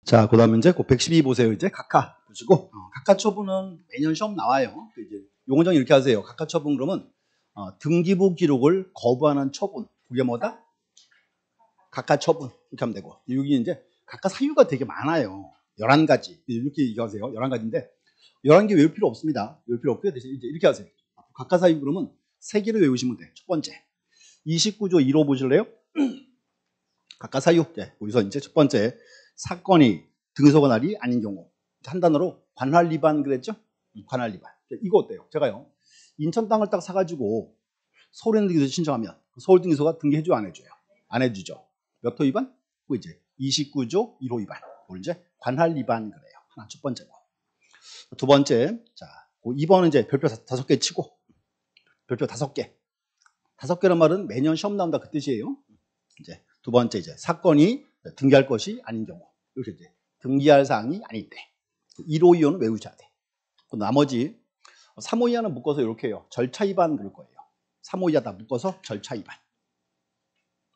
자, 그 다음에 이제 그 112 보세요. 이제 각하 보시고, 각하 처분은 매년 시험 나와요. 이제 용어정 이렇게 하세요. 각하 처분 그러면 등기부 기록을 거부하는 처분. 그게 뭐다? 각하 처분. 이렇게 하면 되고. 여기 이제 각하 사유가 되게 많아요. 11가지. 이렇게 얘기하세요. 11가지인데, 11개 외울 필요 없습니다. 외울 필요 없고요. 대신 이제 이렇게 하세요. 각하 사유 그러면 3개를 외우시면 돼. 첫 번째. 29조 1호 보실래요? 각하 사유. 네, 여기서 이제 첫 번째. 사건이 등소가 날이 아닌 경우. 한 단어로 관할 위반 그랬죠? 관할 위반. 이거 어때요? 제가요. 인천 땅을 딱 사가지고 서울 등기소 신청하면 서울 등기소가 등기해줘 안 해줘요? 안 해주죠. 몇 호 위반? 그 이제 29조 1호 위반. 그걸 이제 관할 위반 그래요. 하나 첫 번째고. 두 번째. 자, 2번은 이제 별표 5개 치고 별표 5개. 5개란 말은 매년 시험 나온다 그 뜻이에요. 이제 두 번째 이제 사건이 등기할 것이 아닌 경우. 이렇게 이제 등기할 사항이 아닌데 1호 2호는 외우셔야 돼. 나머지 3호 이하는 묶어서 이렇게 해요. 절차 위반 그럴 거예요. 3호 이하 다 묶어서 절차 위반.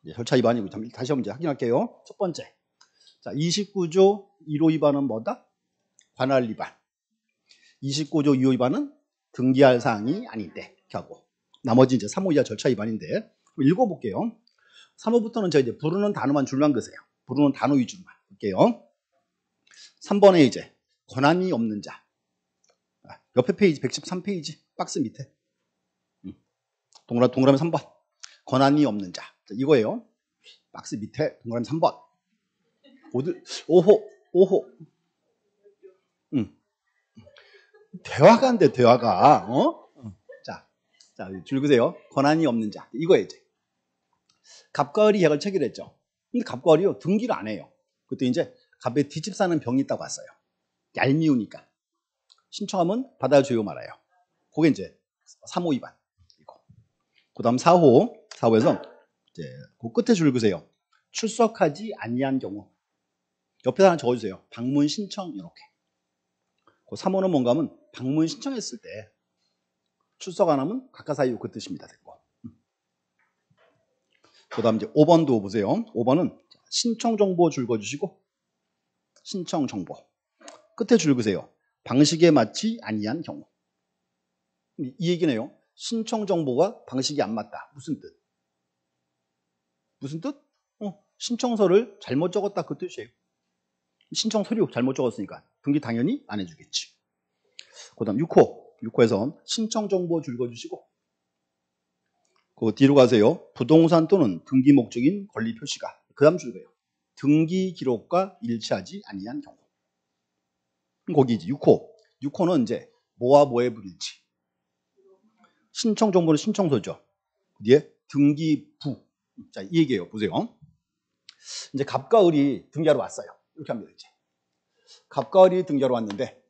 이제 절차 위반이고 다시 한번 이제 확인할게요. 첫 번째. 자, 29조 1호 위반은 뭐다? 관할 위반. 29조 2호 위반은 등기할 사항이 아닌데 이렇게 하고 나머지 이제 3호 이하 절차 위반인데 읽어볼게요. 3호부터는 제가 이제 부르는 단어만 줄만 그세요. 부르는 단어 위주로만 볼게요. 3번에 이제 권한이 없는 자. 옆에 페이지 113페이지 박스 밑에 동그라미 3번 권한이 없는 자. 이거예요. 박스 밑에 동그라미 3번 5호 대화가 안 돼. 대화가 자 줄그세요. 권한이 없는 자. 이거예요. 이제 갑과 을이 계약을 체결했죠. 근데 갑과 을이요 등기를 안 해요. 그때 이제 갑에 뒷집 사는 병이 있다고 왔어요. 얄미우니까 신청하면 받아줘요 말아요. 그게 이제 3호 위반. 그 다음 4호에서 이제 그 끝에 줄 그세요. 출석하지 아니한 경우. 옆에 하나 적어주세요. 방문 신청 이렇게. 그 3호는 뭔가 하면 방문 신청했을 때 출석 안 하면 각하 사유 그 뜻입니다. 됐고. 그 다음 이제 5번도 보세요. 5번은 신청 정보 줄 거주시고 신청 정보. 끝에 줄 그세요. 방식에 맞지 아니한 경우. 이 얘기네요. 신청 정보가 방식이 안 맞다. 무슨 뜻? 무슨 뜻? 신청서를 잘못 적었다 그 뜻이에요. 신청 서류 잘못 적었으니까 등기 당연히 안 해주겠지. 그 다음 6호에서 신청 정보 줄 거주시고 그 뒤로 가세요. 부동산 또는 등기 목적인 권리 표시가 그 다음 줄 거예요. 등기 기록과 일치하지 아니한 경우. 거기 이제 6호는 이제 뭐와 뭐의 불일치. 신청 정보는 신청서죠. 뒤에 등기부. 자, 이 얘기예요. 보세요. 이제 갑과 을이 등기하러 왔어요. 이렇게 합니다. 이제 갑과 을이 등기하러 왔는데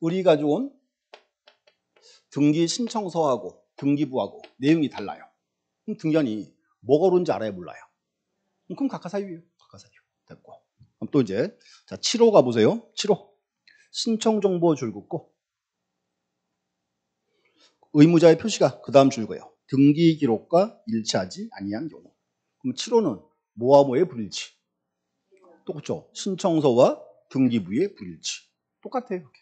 을이 가져온 등기 신청서하고 등기부하고 내용이 달라요. 그럼 등기한이 뭐가 옳은지 알아야 몰라요. 그럼 각하 사유예요. 각하 사유. 됐고. 그럼 또 이제 자 7호 가보세요. 7호. 신청 정보 줄 긋고 의무자의 표시가 그 다음 줄거예요. 등기 기록과 일치하지 아니한 경우. 그럼 7호는 뭐와 뭐의 불일치? 똑같죠. 신청서와 등기부의 불일치. 똑같아요. 이렇게.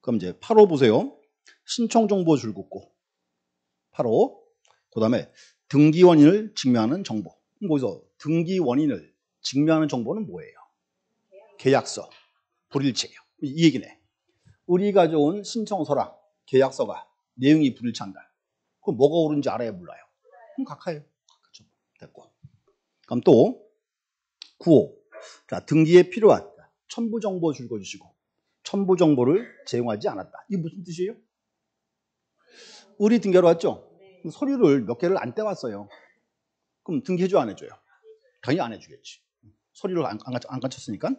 그럼 이제 8호 보세요. 신청 정보 줄 긋고 8호. 그 다음에 등기 원인을 증명하는 정보. 거기서 등기 원인을 증명하는 정보는 뭐예요? 계약서. 불일치예요. 이 얘기네. 을이 가져온 신청서랑 계약서가 내용이 불일치한다. 그럼 뭐가 옳은지 알아야 몰라요. 그럼 각하예요. 됐고. 그럼 또 9호. 자, 등기에 필요한 첨부 정보 줄 거주시고 첨부 정보를 제공하지 않았다. 이게 무슨 뜻이에요? 을이 등기하러 왔죠? 서류를 몇 개를 안 떼왔어요. 그럼 등기해줘 안 해줘요? 당연히 안 해주겠지. 서류를 안 갖췄으니까.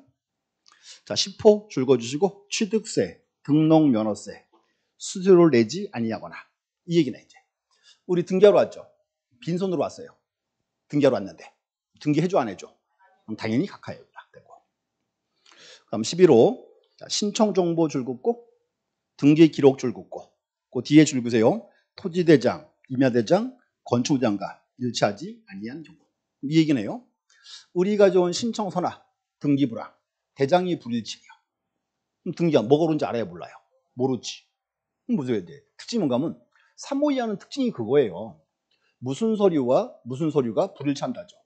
자, 10호 줄 거주시고 취득세, 등록면허세, 수수료를 내지 아니하거나 이 얘기네 이제. 우리 등기하러 왔죠. 빈손으로 왔어요. 등기하러 왔는데 등기해줘 안 해줘? 그럼 당연히 각하예요. 되고. 그럼 11호 자, 신청 정보 줄 긋고 등기 기록 줄 긋고 그 뒤에 줄 그세요. 토지대장, 임야대장, 건축장과 일치하지 아니한 경우. 이 얘기네요. 우리 가져온 신청서나 등기부랑 대장이 불일치해요. 그럼 등기가 뭐가 옳은지 알아야 몰라요? 모르지. 그럼 무슨 특징이 뭔가 하면 3호 이하는 특징이 그거예요. 무슨 서류와 무슨 서류가 불일치한다죠.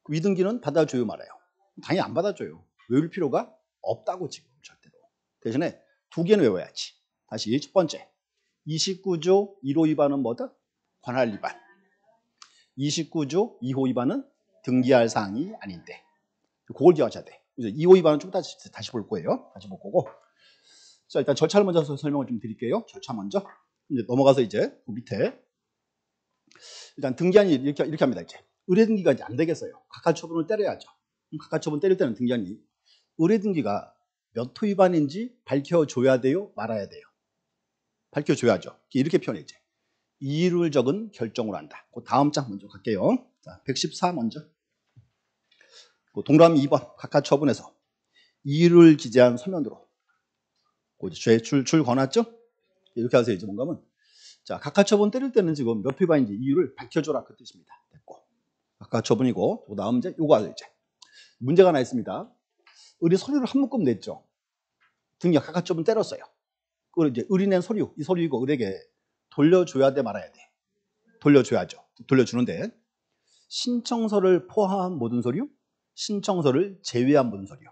그 위등기는 받아줘요 말아요? 당연히 안 받아줘요. 외울 필요가 없다고 지금 절대로. 대신에 두 개는 외워야지. 다시 첫 번째 29조 1호 위반은 뭐다? 관할 위반. 29조 2호 위반은 등기할 사항이 아닌데 그걸 기억하셔야 돼. 이제 2호 위반은 좀 다시 볼 거예요. 다시 볼 거고. 자, 일단 절차를 먼저 설명을 좀 드릴게요. 절차 먼저. 이제 넘어가서 이제 그 밑에 일단 등기한이 이렇게 합니다. 이제 의뢰 등기가 이제 안 되겠어요. 각하 처분을 때려야죠. 각하 처분 때릴 때는 등기한이 의뢰 등기가 몇 호 위반인지 밝혀줘야 돼요, 말아야 돼요. 밝혀줘야죠. 이렇게 표현해 이제 이의를 적은 결정으로 한다. 그 다음 장 먼저 갈게요. 자, 114 먼저. 동그라미 2번 각하 처분에서 이의를 기재한 서면으로 줄 권했죠? 이렇게 하세요. 이제 뭔가 하면 자, 각하 처분 때릴 때는 지금 몇 위반인지 이유를 밝혀줘라 그 뜻입니다. 됐고 각하 처분이고 그 다음 이제 요거 하죠. 이제 문제가 하나 있습니다. 의뢰 서류를 한 묶음 냈죠. 등기 각하 처분 때렸어요. 그걸 이제 의뢰 낸 서류, 이 서류 이거 의뢰에게 돌려줘야 돼 말아야 돼. 돌려줘야죠. 돌려주는데 신청서를 포함한 모든 서류, 신청서를 제외한 모든 서류.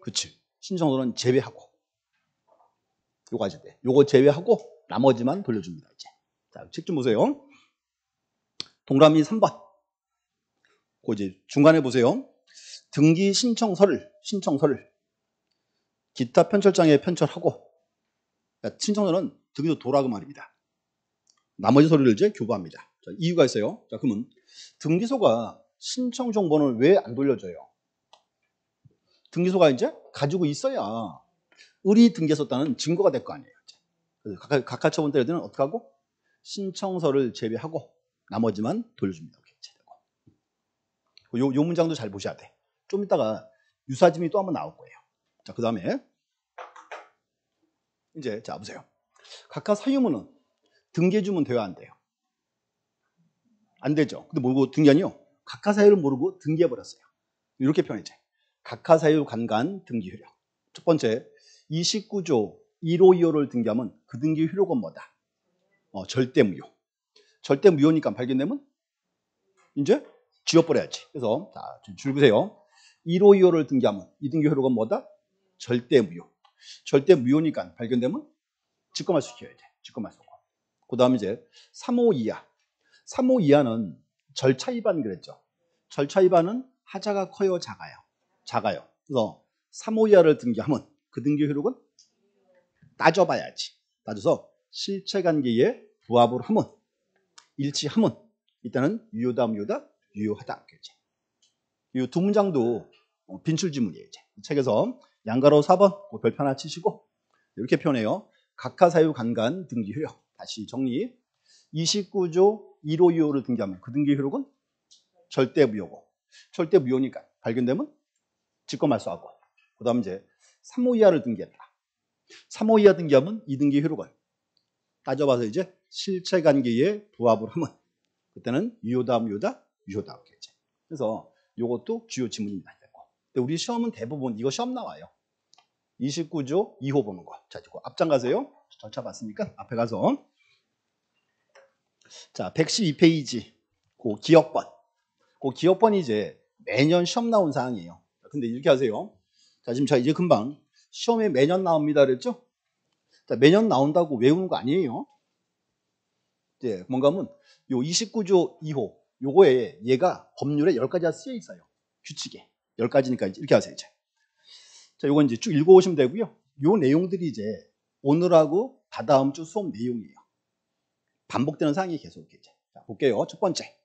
그치? 신청서는 제외하고 요거 하실 때 요거 제외하고 나머지만 돌려줍니다. 이제 자, 책 좀 보세요. 동그라미 3번. 그 이제 중간에 보세요. 등기 신청서를 기타 편철장에 편철하고 그러니까 신청서는 등기소 도라고 말입니다. 나머지 서류를 이제 교부합니다. 자, 이유가 있어요. 자, 그러면 등기소가 신청 정보는 왜 안 돌려줘요? 등기소가 이제 가지고 있어야 의리 등기했었다는 증거가 될 거 아니에요. 그래서 각하 처분 때릴 때는 어떻게 하고? 신청서를 제외하고 나머지만 돌려줍니다. 요 문장도 잘 보셔야 돼. 좀 이따가 유사짐이 또 한번 나올 거예요. 자, 그 다음에 이제 자 보세요. 각하 사유문은 등기해주면 돼요, 안 돼요? 안 되죠. 근데 모르고 등기하니요. 각하 사유를 모르고 등기해버렸어요. 이렇게 표현했죠. 각하 사유 간간 등기 효력. 첫 번째 29조 1호 2호를 등기하면 그 등기 효력은 뭐다? 절대 무효. 절대 무효니까 발견되면 이제 지워버려야지. 그래서 자, 줄 보세요. 1호 2호를 등기하면 이 등기 효력은 뭐다? 절대 무효. 절대 무효니까 발견되면 직권말 시켜야 돼. 직권말 쏘고. 그 다음에 이제 3호 이하. 3호 이하는 절차 위반 그랬죠. 절차 위반은 하자가 커요, 작아요? 작아요. 그래서 3호 이하를 등기하면 그 등기 효력은 따져봐야지. 따져서 실체관계에 부합을 하면 일치하면 이때는 유효다, 무효다, 유효하다. 이 두 문장도 빈출 지문이에요. 이제. 책에서 양가로 4번 그 별표 하나 치시고 이렇게 표현해요. 각하 사유 간간 등기 효력. 다시 정리. 29조 1호 2호를 등기하면 그 등기 효력은 절대 무효고 절대 무효니까 발견되면 직권말소하고 그 다음 이제 3호 이하를 등기했다. 3호 이하 등기하면 이 등기 효력을 따져봐서 이제 실체관계에 부합을 하면 그때는 유효다, 무효다, 유효다. 그래서 이것도 주요 지문입니다. 근데 우리 시험은 대부분 이거 시험 나와요. 29조 2호 보는 거. 자, 앞장 가세요. 절차 봤습니까? 앞에 가서. 자, 112페이지. 그 기억번. 그 기억번이 이제 매년 시험 나온 사항이에요. 근데 이렇게 하세요. 자, 지금 자, 이제 금방 시험에 매년 나옵니다. 그랬죠? 자, 매년 나온다고 외우는 거 아니에요. 이제 뭔가 하면 요 29조 2호 요거에 얘가 법률에 10가지가 쓰여 있어요. 규칙에. 10가지니까 이렇게 하세요. 이제. 자, 요건 이제 쭉 읽어오시면 되고요. 요 내용들이 이제 오늘하고 다다음 주 수업 내용이에요. 반복되는 사항이 계속 이렇게 이제. 자, 볼게요. 첫 번째.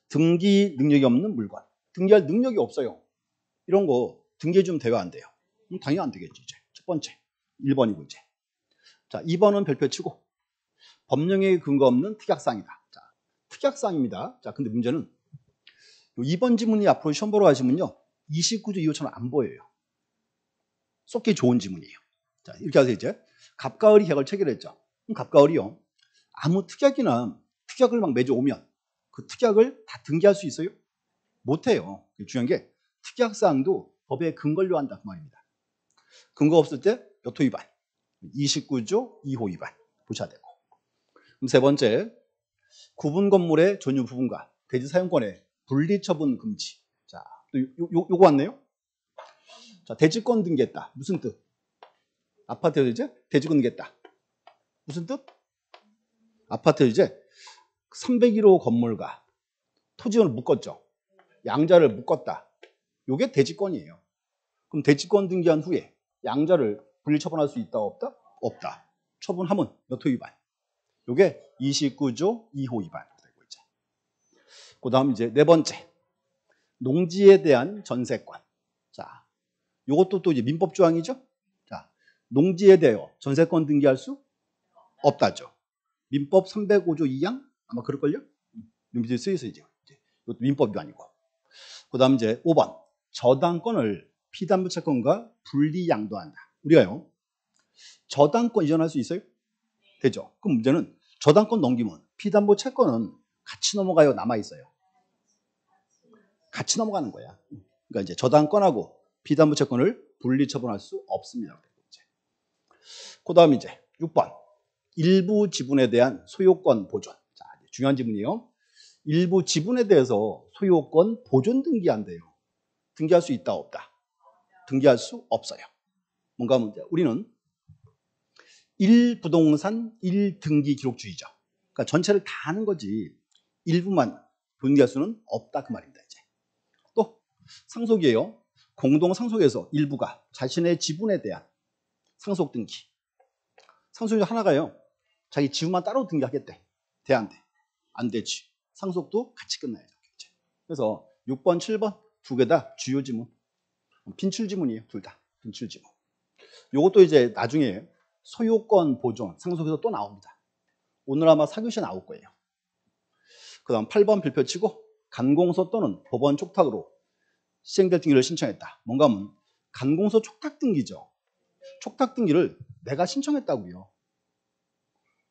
등기 능력이 없는 물건. 등기할 능력이 없어요. 이런 거 등기해 주면 돼요, 안 돼요? 당연히 안 되겠죠, 이제. 첫 번째. 1번이고 이제. 자, 2번은 별표 치고 법령에 근거 없는 특약사항이다. 자, 특약사항입니다. 자, 근데 문제는 요 2번 지문이 앞으로 시험 보러 가시면요. 29조 2호처럼 안 보여요. 쏟기 좋은 지문이에요. 자, 이렇게 하세요, 이제. 갑과 을이 계약을 체결했죠. 그럼 갑과 을이요. 아무 특약이나 특약을 막 매주 오면 그 특약을 다 등기할 수 있어요? 못해요. 중요한 게 특약사항도 법에 근거를 요한다 그 말입니다. 근거 없을 때 몇 호 위반? 29조 2호 위반 보셔야 되고. 그럼 세 번째, 구분 건물의 전유 부분과 대지 사용권의 분리 처분 금지. 자, 또 요거 왔네요. 자, 대지권 등기했다. 무슨 뜻? 아파트를 이제 대지권 등기했다. 무슨 뜻? 아파트를 이제 301호 건물과 토지를 묶었죠. 양자를 묶었다. 요게 대지권이에요. 그럼 대지권 등기한 후에 양자를 분리 처분할 수 있다 없다? 없다. 처분하면 몇 호 위반? 요게 29조 2호 위반 되고 이제. 그다음 이제 네 번째. 농지에 대한 전세권. 자, 요것도 또 이제 민법 조항이죠. 자, 농지에 대하여 전세권 등기할 수 없다죠. 민법 305조 2항 아마 그럴걸요? 민법에 쓰여서 이제 이것도 민법 위반이고. 그다음 이제 5번. 저당권을 피담보 채권과 분리 양도한다. 우리가요. 저당권 이전할 수 있어요? 되죠. 그럼 문제는 저당권 넘기면 피담보 채권은 같이 넘어가요, 남아 있어요? 같이 넘어가는 거야. 그러니까 이제 저당권하고 피담보 채권을 분리 처분할 수 없습니다. 그다음 이제 6번. 일부 지분에 대한 소유권 보존. 자, 중요한 지문이에요. 일부 지분에 대해서 소유권 보존 등기한대요. 등기할 수 있다 없다? 등기할 수 없어요. 뭔가 문제. 우리는 1부동산 1등기 기록주의죠. 그러니까 전체를 다 하는 거지 일부만 등기할 수는 없다 그 말입니다. 이제 또 상속이에요. 공동 상속에서 일부가 자신의 지분에 대한 상속 등기. 상속이 하나가요. 자기 지분만 따로 등기하겠대. 돼 안 돼? 안 되지. 상속도 같이 끝나야죠. 그래서 6번, 7번 두 개 다 주요 지문. 빈출 지문이에요. 둘 다. 빈출 지문. 요것도 이제 나중에 소유권 보존 상속에서 또 나옵니다. 오늘 아마 4교시에 나올 거예요. 그 다음 8번 별표치고 간공서 또는 법원 촉탁으로 시행될 등기를 신청했다. 뭔가 하면 간공서 촉탁 등기죠. 촉탁 등기를 내가 신청했다고요.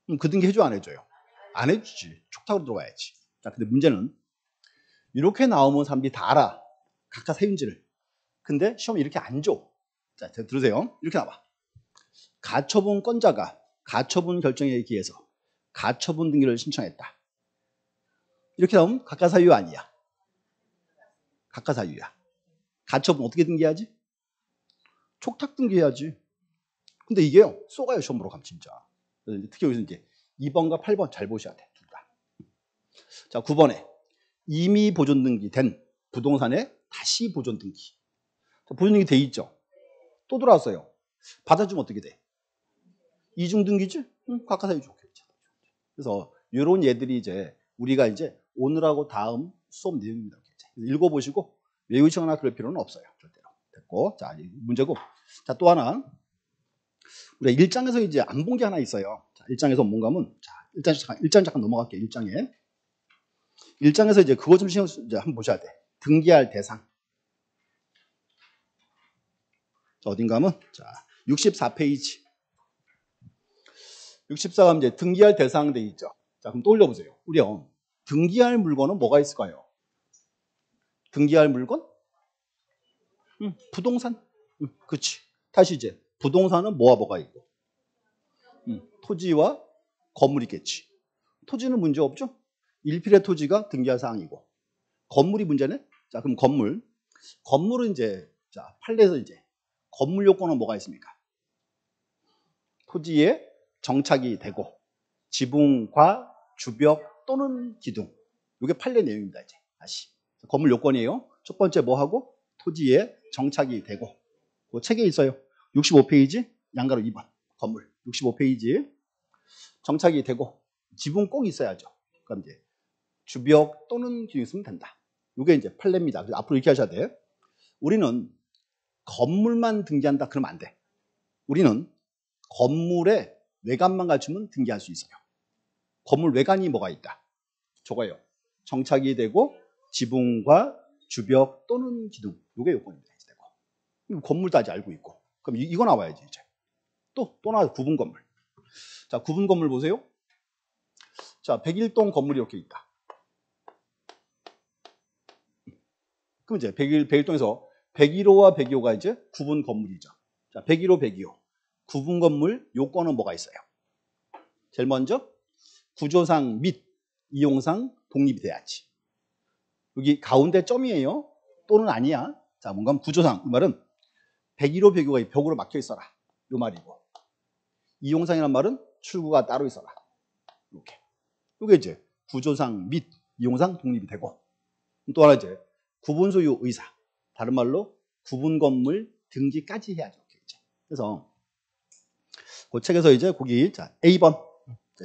그럼 그 등기 해줘 안 해줘요? 안 해주지. 촉탁으로 들어와야지. 자, 근데 문제는 이렇게 나오면 사람들이 다 알아. 각각 세윤지를. 근데 시험에 이렇게 안 줘. 자, 들으세요. 이렇게 나와. 가처분 건자가 가처분 결정에 의해서 가처분 등기를 신청했다. 이렇게 나오면 각가사유 아니야. 각가사유야. 가처분 어떻게 등기해야지? 촉탁 등기해야지. 근데 이게요. 쏘가요 시험으로 가면 진짜. 특히 여기서 이제 2번과 8번 잘 보셔야 돼. 둘 다. 자, 9번에 이미 보존 등기된 부동산의 다시 보존 등기. 보존 등기 돼 있죠. 또 들어왔어요. 받아주면 어떻게 돼? 이중 등기지? 응, 각가사유 좋겠죠. 그래서 이런 예들이 이제 우리가 이제 오늘하고 다음 수업 내용입니다. 읽어보시고 외우시거나 그럴 필요는 없어요. 절대로. 됐고. 자, 문제고. 자, 또 하나. 우리가 1장에서 이제 안 본 게 하나 있어요. 자, 1장에서 뭔가 하면, 자, 1장 잠깐 넘어갈게요. 1장에. 1장에서 이제 그거 좀 신경 이제 한번 보셔야 돼. 등기할 대상. 자, 어딘가 하면, 자, 64페이지. 64가 하면 이제 등기할 대상 돼 있죠. 자, 그럼 또 올려보세요. 우리요. 등기할 물건은 뭐가 있을까요? 등기할 물건? 부동산? 그치. 다시 이제 부동산은 뭐가 있고? 토지와 건물이 있겠지. 토지는 문제 없죠? 일필의 토지가 등기할 사항이고 건물이 문제네? 자, 그럼 건물. 건물은 이제 자, 판례에서 이제 건물 요건은 뭐가 있습니까? 토지에 정착이 되고 지붕과 주벽 또는 기둥. 이게 판례 내용입니다. 이제 다시 건물 요건이에요. 첫 번째 뭐 하고 토지에 정착이 되고 그 책에 있어요. 65페이지 양가로 2번 건물 65페이지 정착이 되고 지붕 꼭 있어야죠. 그럼 이제 주벽 또는 기둥 있으면 된다. 이게 이제 판례입니다. 그래서 앞으로 이렇게 하셔야 돼. 우리는 건물만 등기한다 그러면 안 돼. 우리는 건물의 외관만 갖추면 등기할 수 있어요. 건물 외관이 뭐가 있다? 저거예요. 정착이 되고 지붕과 주벽 또는 기둥. 이게 요건입니다. 건물도 아직 알고 있고. 그럼 이거 나와야지 이제. 또 나와요. 구분 건물. 자, 구분 건물 보세요. 자, 101동 건물이 이렇게 있다. 그럼 이제 101동에서 101호와 102호가 이제 구분 건물이죠. 자, 101호, 102호. 구분 건물 요건은 뭐가 있어요? 제일 먼저 구조상 및 이용상 독립이 돼야지. 여기 가운데 점이에요. 또는 아니야. 자, 뭔가 구조상. 이 말은 101호, 102호가 벽으로 막혀 있어라. 요 말이고. 이용상이란 말은 출구가 따로 있어라. 이렇게. 이게 이제 구조상 및 이용상 독립이 되고. 또 하나 이제 구분 소유 의사. 다른 말로 구분 건물 등기까지 해야죠. 이제. 그래서 그 책에서 이제 거기 자, A번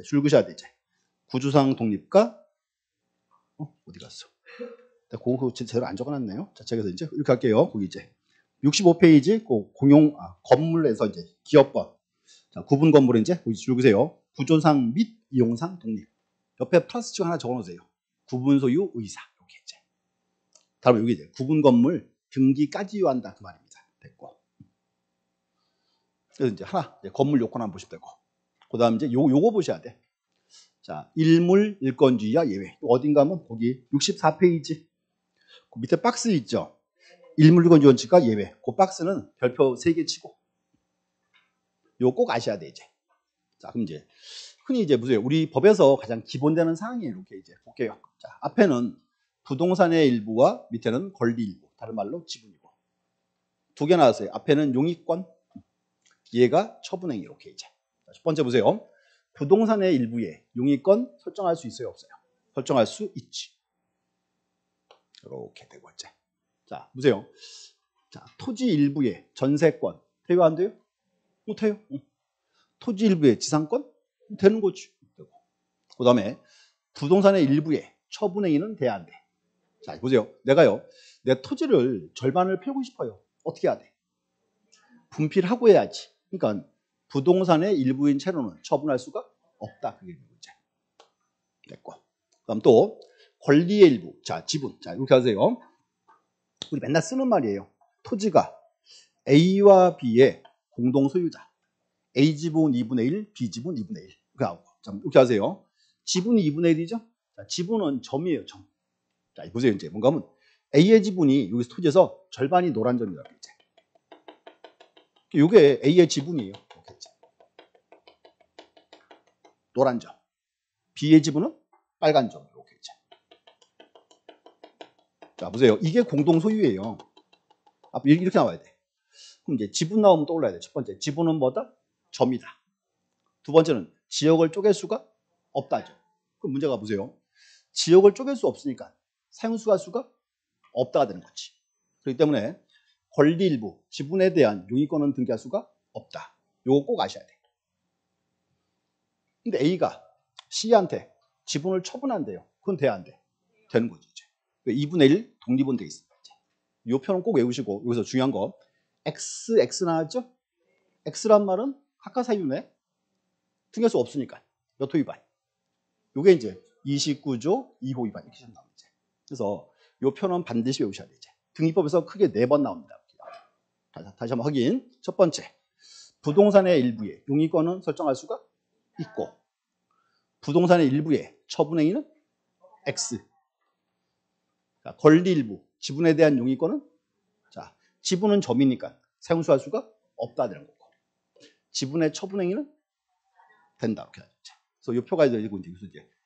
줄 그셔야 돼 이제. 구조상 독립과 어디 갔어? 그거 제대로 안 적어놨네요. 자, 책에서 이제 이렇게 할게요. 거기 이제 65페이지 공용 건물에서 이제 기업번 자, 구분 건물은 이제 거기 줄 그세요. 구조상 및 이용상 독립. 옆에 플러스 치 하나 적어놓으세요. 구분 소유 의사 이렇게 이제. 다음 여기 이제 구분 건물 등기까지 요한다 그 말입니다. 됐고. 그래서 이제 하나 이제 건물 요건 한번 보시면 되고. 그다음 이제 요거 보셔야 돼. 자, 일물 일건주의와 예외. 어딘가 하면 거기 64페이지. 그 밑에 박스 있죠. 일물 일건주의 원칙과 예외. 그 박스는 별표 3개 치고. 요거 꼭 아셔야 돼 이제. 자, 그럼 이제 흔히 이제 무슨 우리 법에서 가장 기본되는 사항이에요. 이렇게 이제 볼게요. 자, 앞에는 부동산의 일부와 밑에는 권리 일부. 다른 말로 지분이고. 두 개 나왔어요. 앞에는 용익권, 얘가 처분행위 이렇게 이제. 자, 첫 번째 보세요. 부동산의 일부에 용익권 설정할 수 있어요, 없어요? 설정할 수 있지. 이렇게 되고 이제. 자, 보세요. 자, 토지 일부에 전세권 대여 안 돼요? 못해요. 토지 일부에 지상권 되는 거지. 그 다음에 부동산의 일부에 처분행위는 돼야 안 돼. 자, 보세요. 내가요, 내 토지를 절반을 팔고 싶어요. 어떻게 해야 돼? 분필하고 해야지. 그러니까 부동산의 일부인 채로는 처분할 수가 없다. 그게 문제. 됐고. 그다음 또 권리의 일부. 자, 지분. 자, 이렇게 하세요. 우리 맨날 쓰는 말이에요. 토지가 A와 B의 공동 소유자. A 지분 2분의 1, B 지분 2분의 1. 이렇게 하세요. 지분이 2분의 1이죠? 자, 지분은 점이에요, 점. 자, 보세요. 이제 뭔가 하면 A의 지분이 여기서 토지에서 절반이 노란 점이라고 이제. 이게 A의 지분이에요. 이렇게 이제. 노란 점. B의 지분은 빨간 점. 이렇게 이제. 자, 보세요. 이게 공동 소유예요. 이렇게 나와야 돼. 그럼 이제 지분 나오면 떠올라야 돼. 첫 번째, 지분은 뭐다? 점이다. 두 번째는 지역을 쪼갤 수가 없다죠. 그럼 문제가 보세요. 지역을 쪼갤 수 없으니까 사용수가 수가 없다가 되는 거지. 그렇기 때문에 권리 일부, 지분에 대한 용의권은 등기할 수가 없다. 요거 꼭 아셔야 돼. 근데 A가 C한테 지분을 처분한대요. 그건 돼야 안 돼? 되는 거지, 이제. 2분의 1 독립은 돼 있습니다. 이 표는 꼭 외우시고, 여기서 중요한 거, X 나왔죠? X란 말은 각하사유네. 등기할 수 없으니까. 몇 호 위반? 요게 이제 29조 2호 위반 이렇게 나옵니다. 그래서 이 표는 반드시 외우셔야 돼. 이제. 등기법에서 크게 4번 나옵니다. 다시 한번 확인. 첫 번째, 부동산의 일부에 용의권은 설정할 수가 있고, 부동산의 일부에 처분행위는 X. 자, 권리 일부, 지분에 대한 용의권은 자, 지분은 점이니까 사용수할 수가 없다 되는 거고, 지분의 처분행위는 된다 이렇게 하죠. 그래서 이 표가 이제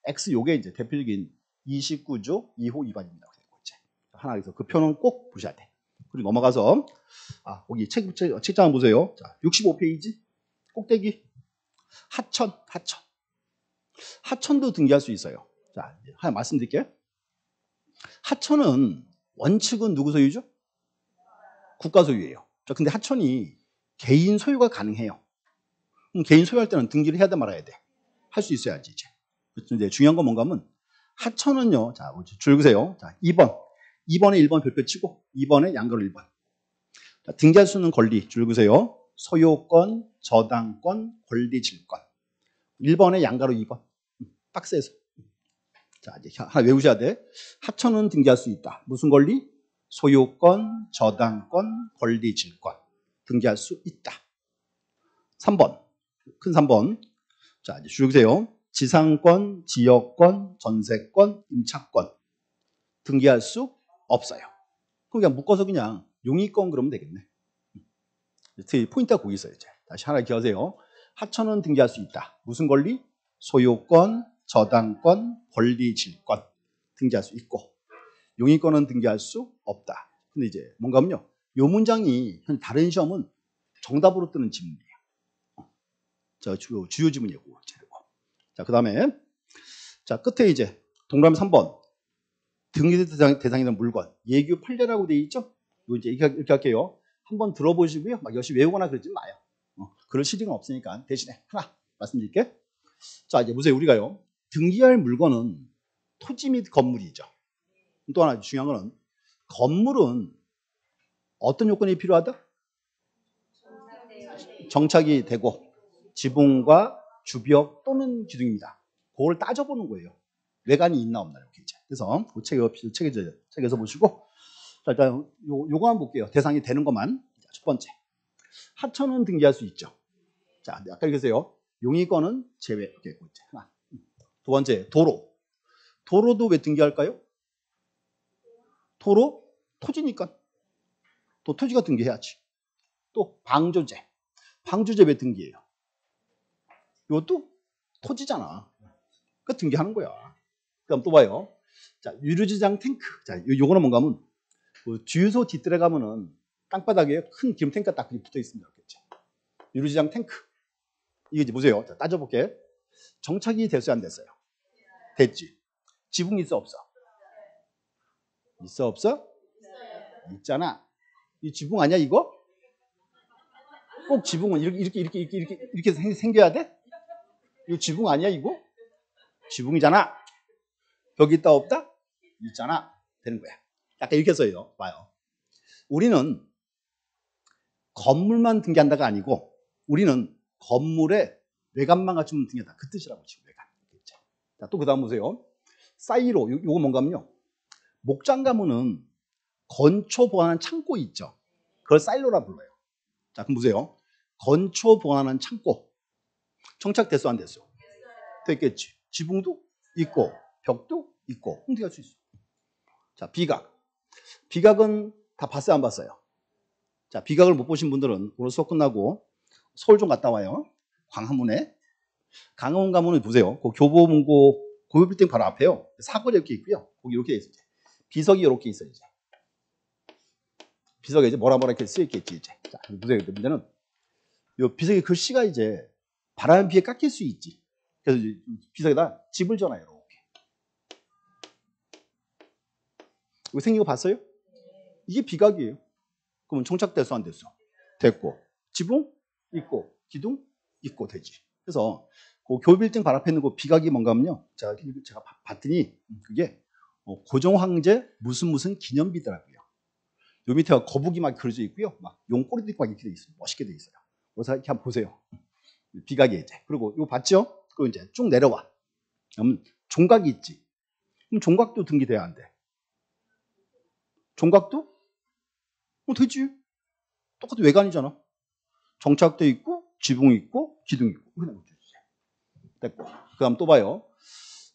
X 요게 이제 대표적인 29조 2호 위반입니다. 하나 여기서 그 표는 꼭 보셔야 돼. 그리고 넘어가서 거기 책장 보세요. 자, 65페이지 꼭대기 하천도 등기할 수 있어요. 자, 하나 말씀드릴게요. 하천은 원칙은 누구 소유죠? 국가 소유예요. 자, 근데 하천이 개인 소유가 가능해요. 그럼 개인 소유할 때는 등기를 해야 돼 말아야 돼? 할 수 있어야지 이제. 이제 중요한 건 뭔가 하면 하천은요. 자, 줄 그세요. 자, 2번에 1번 별표 치고 2번에 양가로 1번. 자, 등기할 수 있는 권리 줄 그세요. 소유권, 저당권, 권리 질권. 1번에 양가로 2번. 박스에서. 자, 이제 하나 외우셔야 돼. 하천은 등기할 수 있다. 무슨 권리? 소유권, 저당권, 권리 질권. 등기할 수 있다. 3번. 큰 3번. 자, 이제 줄 그세요. 지상권, 지역권, 전세권, 임차권. 등기할 수 없어요. 그럼 그냥 묶어서 그냥 용의권 그러면 되겠네. 포인트가 거기 있어요. 이제. 다시 하나 기억하세요. 하천은 등기할 수 있다. 무슨 권리? 소유권, 저당권, 권리, 질권 등기할 수 있고 용의권은 등기할 수 없다. 근데 이제 뭔가면요. 요 문장이 다른 시험은 정답으로 뜨는 지문이에요. 자, 주요 지문이고. 자, 그 다음에 자 끝에 이제 동그라미 3번 등기 대상이 되는 물건 예규 판례라고 되어 있죠. 이거 이제 이렇게 할게요. 한번 들어보시고요. 막 열심히 외우거나 그러지 마요. 그럴 실익은 없으니까 대신에 하나 말씀드릴게. 자, 이제 보세요. 우리가요. 등기할 물건은 토지 및 건물이죠. 또 하나 중요한 거는 건물은 어떤 요건이 필요하다? 정착이 되고 지붕과 주벽 또는 기둥입니다. 그걸 따져보는 거예요. 외관이 있나 없나 이렇게 이제. 그래서 그 책에서 보시고 자, 일단 요거 한번 볼게요. 대상이 되는 것만. 자, 첫 번째 하천은 등기할 수 있죠. 자, 아까 읽으세요. 용의권은 제외. 이렇게 하나. 두 번째 도로도 왜 등기할까요? 도로 토지니까 또 토지가 등기해야지. 또 방조제 왜 등기해요? 이것도 토지잖아. 그러니까 등기하는 거야. 그다음 또 봐요. 자, 유류주장 탱크. 자, 요거는 뭔가 하면 그 주유소 뒷뜰에 가면은 땅바닥에 큰 기름 탱크가 딱 붙어 있습니다. 그렇죠? 유류주장 탱크. 이게 이제 보세요. 자, 따져볼게. 정착이 됐어요, 안 됐어요? 됐지. 지붕 있어, 없어? 있어, 없어? 있잖아. 이 지붕 아니야, 이거? 꼭 지붕은 이렇게 생겨야 돼? 이거 지붕 아니야, 이거? 지붕이잖아. 벽이 있다, 없다? 있잖아. 되는 거야. 약간 이렇게 써요. 봐요. 우리는 건물만 등기한다가 아니고 우리는 건물의 외관만 갖추면 등기한다. 그 뜻이라고 지금 외관. 자, 또 그 다음 보세요. 사이로 요거 뭔가 하면요. 목장 가면은 건초 보관하는 창고 있죠. 그걸 사일로라 불러요. 자, 그럼 보세요. 건초 보관하는 창고. 정착됐어, 안 됐어? 됐겠지. 지붕도 있고 벽도 있고 홍대할 수 있어. 자, 비각은 다 봤어요, 안 봤어요? 자, 비각을 못 보신 분들은 오늘 수업 끝나고 서울 좀 갔다 와요. 광화문에. 강화문 가면은 보세요. 그 교보문고 고유빌딩 바로 앞에요. 사거리 이렇게 있고요. 거기 이렇게 있어요. 비석이 이렇게 있어요. 이제. 비석에 이제 뭐라 이렇게 쓰여 있겠지 이제. 자, 보세요. 문제는 요 비석의 글씨가 이제 바람 피해 깎일 수 있지. 그래서 비석에다 집을 줘놔요. 이렇게. 이거 생긴 거 봤어요? 이게 비각이에요. 그러면 정착됐어, 안 됐어? 됐고. 지붕 있고 기둥 있고 되지. 그래서 그 교빌딩 바로 앞에 있는 그 비각이 뭔가 하면요. 제가 봤더니 그게 고종 황제 무슨 기념비더라고요. 요 밑에가 거북이 막 그려져 있고요. 막 용꼬리도 있고 막 이렇게 돼 있어요. 멋있게 돼 있어요. 그래서 이렇게 한번 보세요. 비각이 이제. 그리고 이거 봤죠? 그리고 이제 쭉 내려와. 그러면 종각이 있지. 그럼 종각도 등기돼야 안 돼. 종각도? 되지. 똑같은 외관이잖아. 정착돼 있고 지붕 있고 기둥 있고. 됐고. 그 다음 또 봐요.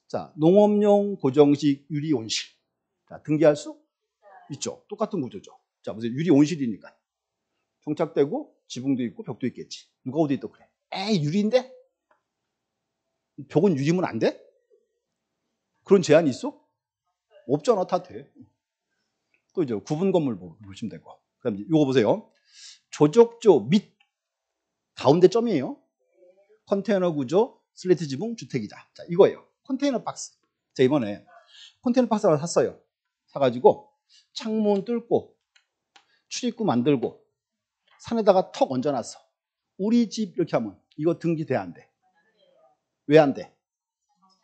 자, 농업용 고정식 유리 온실. 자, 등기할 수 있죠. 똑같은 구조죠. 자, 무슨 유리 온실이니까. 정착되고 지붕도 있고 벽도 있겠지. 누가 어디 또 그래. 에이, 유리인데? 벽은 유리면 안 돼? 그런 제한이 있어? 없잖아. 다 돼. 또 이제 구분 건물 보시면 되고. 그 다음 이거 보세요. 조적조 밑 가운데 점이에요. 컨테이너 구조, 슬레이트 지붕, 주택이자. 자, 이거예요. 컨테이너 박스. 자, 이번에 컨테이너 박스 하나 샀어요. 사가지고 창문 뚫고 출입구 만들고 산에다가 턱 얹어놨어. 우리 집 이렇게 하면 이거 등기돼 안 돼? 왜 안 돼?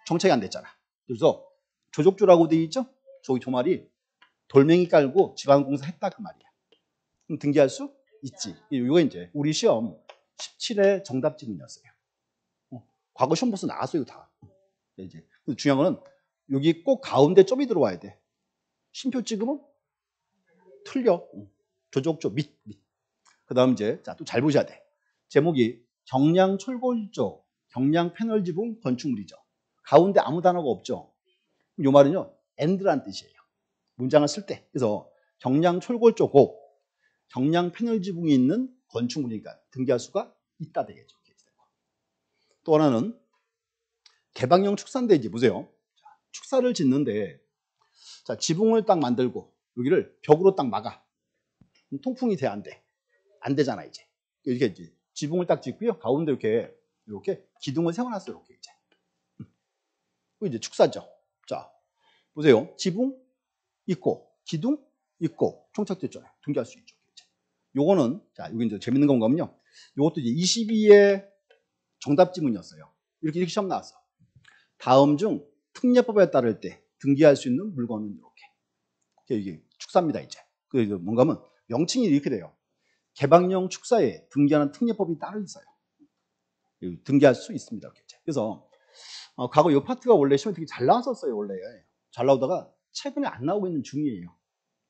정착이 안 됐잖아. 그래서 조족조라고 돼 있죠? 저기 저 말이 돌멩이 깔고 지방공사 했다 그 말이야. 그럼 등기할 수 있지. 이거 이제 우리 시험 17회 정답 지문이었어요. 과거 시험 벌써 나왔어요 다. 이제 중요한 거는 여기 꼭 가운데 점이 들어와야 돼. 쉼표 찍으면 틀려. 조족조 밑. 그 다음 이제 자, 또 잘 보셔야 돼. 제목이 경량 철골조, 경량 패널 지붕 건축물이죠. 가운데 아무 단어가 없죠. 이 말은요, and란 뜻이에요. 문장을 쓸 때. 그래서 경량 철골조고 경량 패널 지붕이 있는 건축물이니까 등기할 수가 있다 되겠죠. 또 하나는 개방형 축사인데 이제 보세요. 축사를 짓는데 자, 지붕을 딱 만들고 여기를 벽으로 딱 막아. 통풍이 돼, 안 돼? 안 되잖아, 이제. 이렇게 이제 지붕을 딱 짓고요. 가운데 이렇게 기둥을 세워놨어요. 이렇게 이제. 그 이제 축사죠. 자, 보세요. 지붕 있고, 기둥 있고, 총착도 있잖아요. 등기할 수 있죠. 이제. 요거는, 자, 여기 이제 재밌는 건가면요. 요것도 이제 22의 정답 지문이었어요. 이렇게 시험 나왔어. 다음 중 특례법에 따를 때 등기할 수 있는 물건은 이렇게. 이게 축사입니다, 이제. 그 뭔가 하면 명칭이 이렇게 돼요. 개방형 축사에 등기하는 특례법이 따로 있어요. 등기할 수 있습니다. 이렇게. 그래서 과거 이 파트가 원래 시험에 되게 잘 나왔었어요. 원래 잘 나오다가 최근에 안 나오고 있는 중이에요.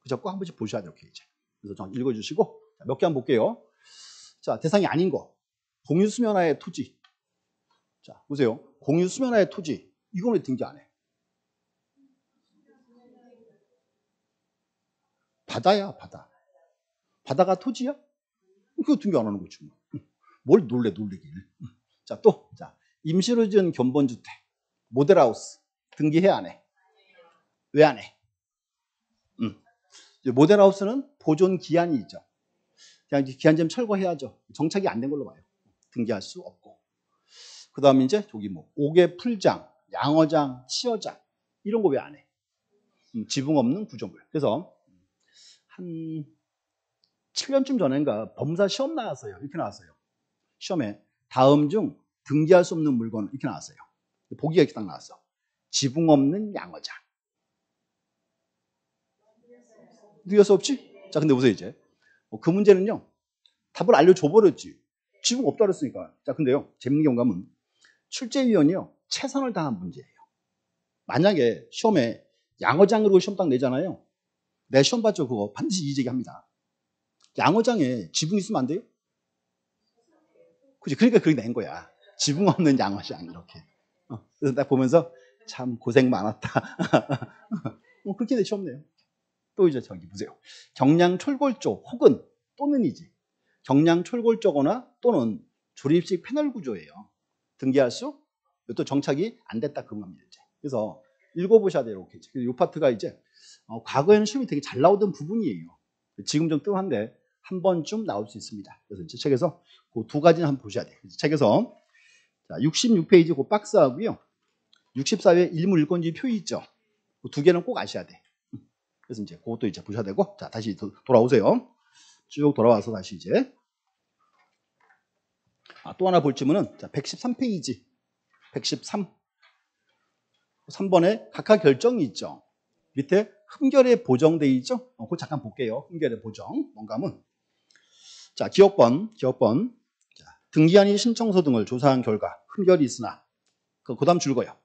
그래서 꼭 한 번씩 보셔야 돼요. 이렇게 이제. 그래서 좀 읽어주시고 몇 개 한번 볼게요. 자, 대상이 아닌 거. 공유 수면하의 토지. 자, 보세요. 공유 수면하의 토지. 이거는 등기 안 해. 바다야, 바다. 바다가 토지야? 그거 등기 안 하는 거지. 뭘 놀래길. 자, 또, 자, 임시로 지은 견본주택, 모델하우스, 등기해야 안 해? 왜 안 해? 모델하우스는 보존 기한이 있죠. 그냥 기한점 철거해야죠. 정착이 안 된 걸로 봐요. 등기할 수 없고. 그 다음에 이제 저기 뭐, 옥외 풀장, 양어장, 치어장, 이런 거 왜 안 해? 지붕 없는 구조물. 그래서 한 7년쯤 전인가 법무사 시험 나왔어요. 이렇게 나왔어요. 시험에 다음 중 등기할 수 없는 물건 이렇게 나왔어요. 보기가 이렇게 딱 나왔어. 지붕 없는 양어장. 등기할 수 없지? 자, 근데 보세요 이제. 그 문제는요. 답을 알려줘 버렸지. 지붕 없다 그랬으니까. 자, 근데요. 재밌는 경감은 출제위원이요. 최선을 다한 문제예요. 만약에 시험에 양어장으로 시험 딱 내잖아요. 내 시험 봤죠? 그거 반드시 이 제기합니다. 양어장에 지붕 있으면 안 돼요? 그치? 그러니까 그렇게 낸 거야. 지붕 없는 양어장 이렇게. 그래서 딱 보면서 참 고생 많았다. 그렇게 내 시험 내요. 또 이제 저기 보세요. 경량 철골조 혹은 또는이지. 경량 철골조거나 또는 조립식 패널 구조예요. 등기할 수? 이것도 정착이 안 됐다 그 겁니다. 이제. 그래서 읽어보셔야 돼요. 이렇게. 이 파트가 이제 과거에는 시험이 되게 잘 나오던 부분이에요. 지금 좀 뜸한데 한 번쯤 나올 수 있습니다. 그래서 이제 책에서 그 두 가지는 한번 보셔야 돼요. 책에서 자, 66페이지 그 박스하고요. 64회 일무 일권지 표 있죠. 그 두 개는 꼭 아셔야 돼. 그래서 이제 그것도 이제 보셔야 되고, 자, 다시 돌아오세요. 쭉 돌아와서 다시 이제. 또 하나 볼 질문은, 자, 113페이지. 113. 3번에 각하 결정이 있죠. 밑에 흠결에 보정돼 있죠. 그거 잠깐 볼게요. 흠결의 보정. 뭔가 하면. 자, 기억번. 자, 등기한이 신청서 등을 조사한 결과 흠결이 있으나, 그 다음 줄거요.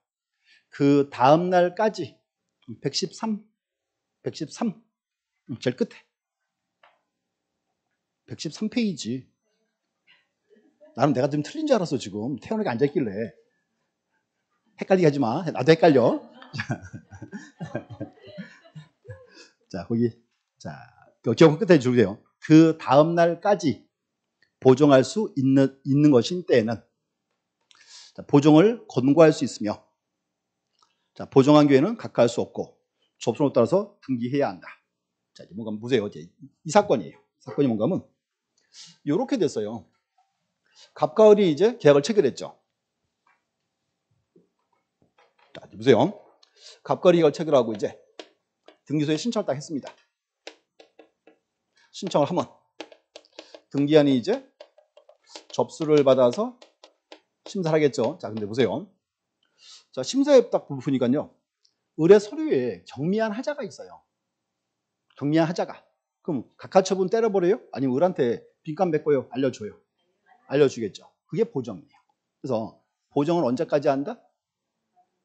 그 다음 날까지 113. 제일 끝에 113페이지. 나는 내가 좀 틀린 줄 알았어. 지금 태연하게 앉아있길래. 헷갈리게 하지 마. 나도 헷갈려. 자, 거기 자, 기억 끝에 줄게요. 그 다음 날까지 보정할 수 있는 것인 때에는 자, 보정을 권고할 수 있으며, 자, 보정한 교회는 각하할 수 없고 접선에 따라서 등기해야 한다. 자, 이제 뭔가 보세요. 이제 이 사건이에요. 사건이 뭔가 하면 이렇게 됐어요. 갑과 을이 이제 계약을 체결했죠. 자, 보세요. 갑과 을이 계약을 체결하고 이제 등기소에 신청을 딱 했습니다. 신청을 하면 등기한이 이제 접수를 받아서 심사를 하겠죠. 자, 근데 보세요. 자, 심사에 딱 보니까요. 의뢰 서류에 경미한 하자가 있어요. 경미한 하자가. 그럼 각하 처분 때려버려요? 아니면 을한테 빈감 메꿔요? 알려줘요? 알려주겠죠. 그게 보정이에요. 그래서 보정을 언제까지 한다?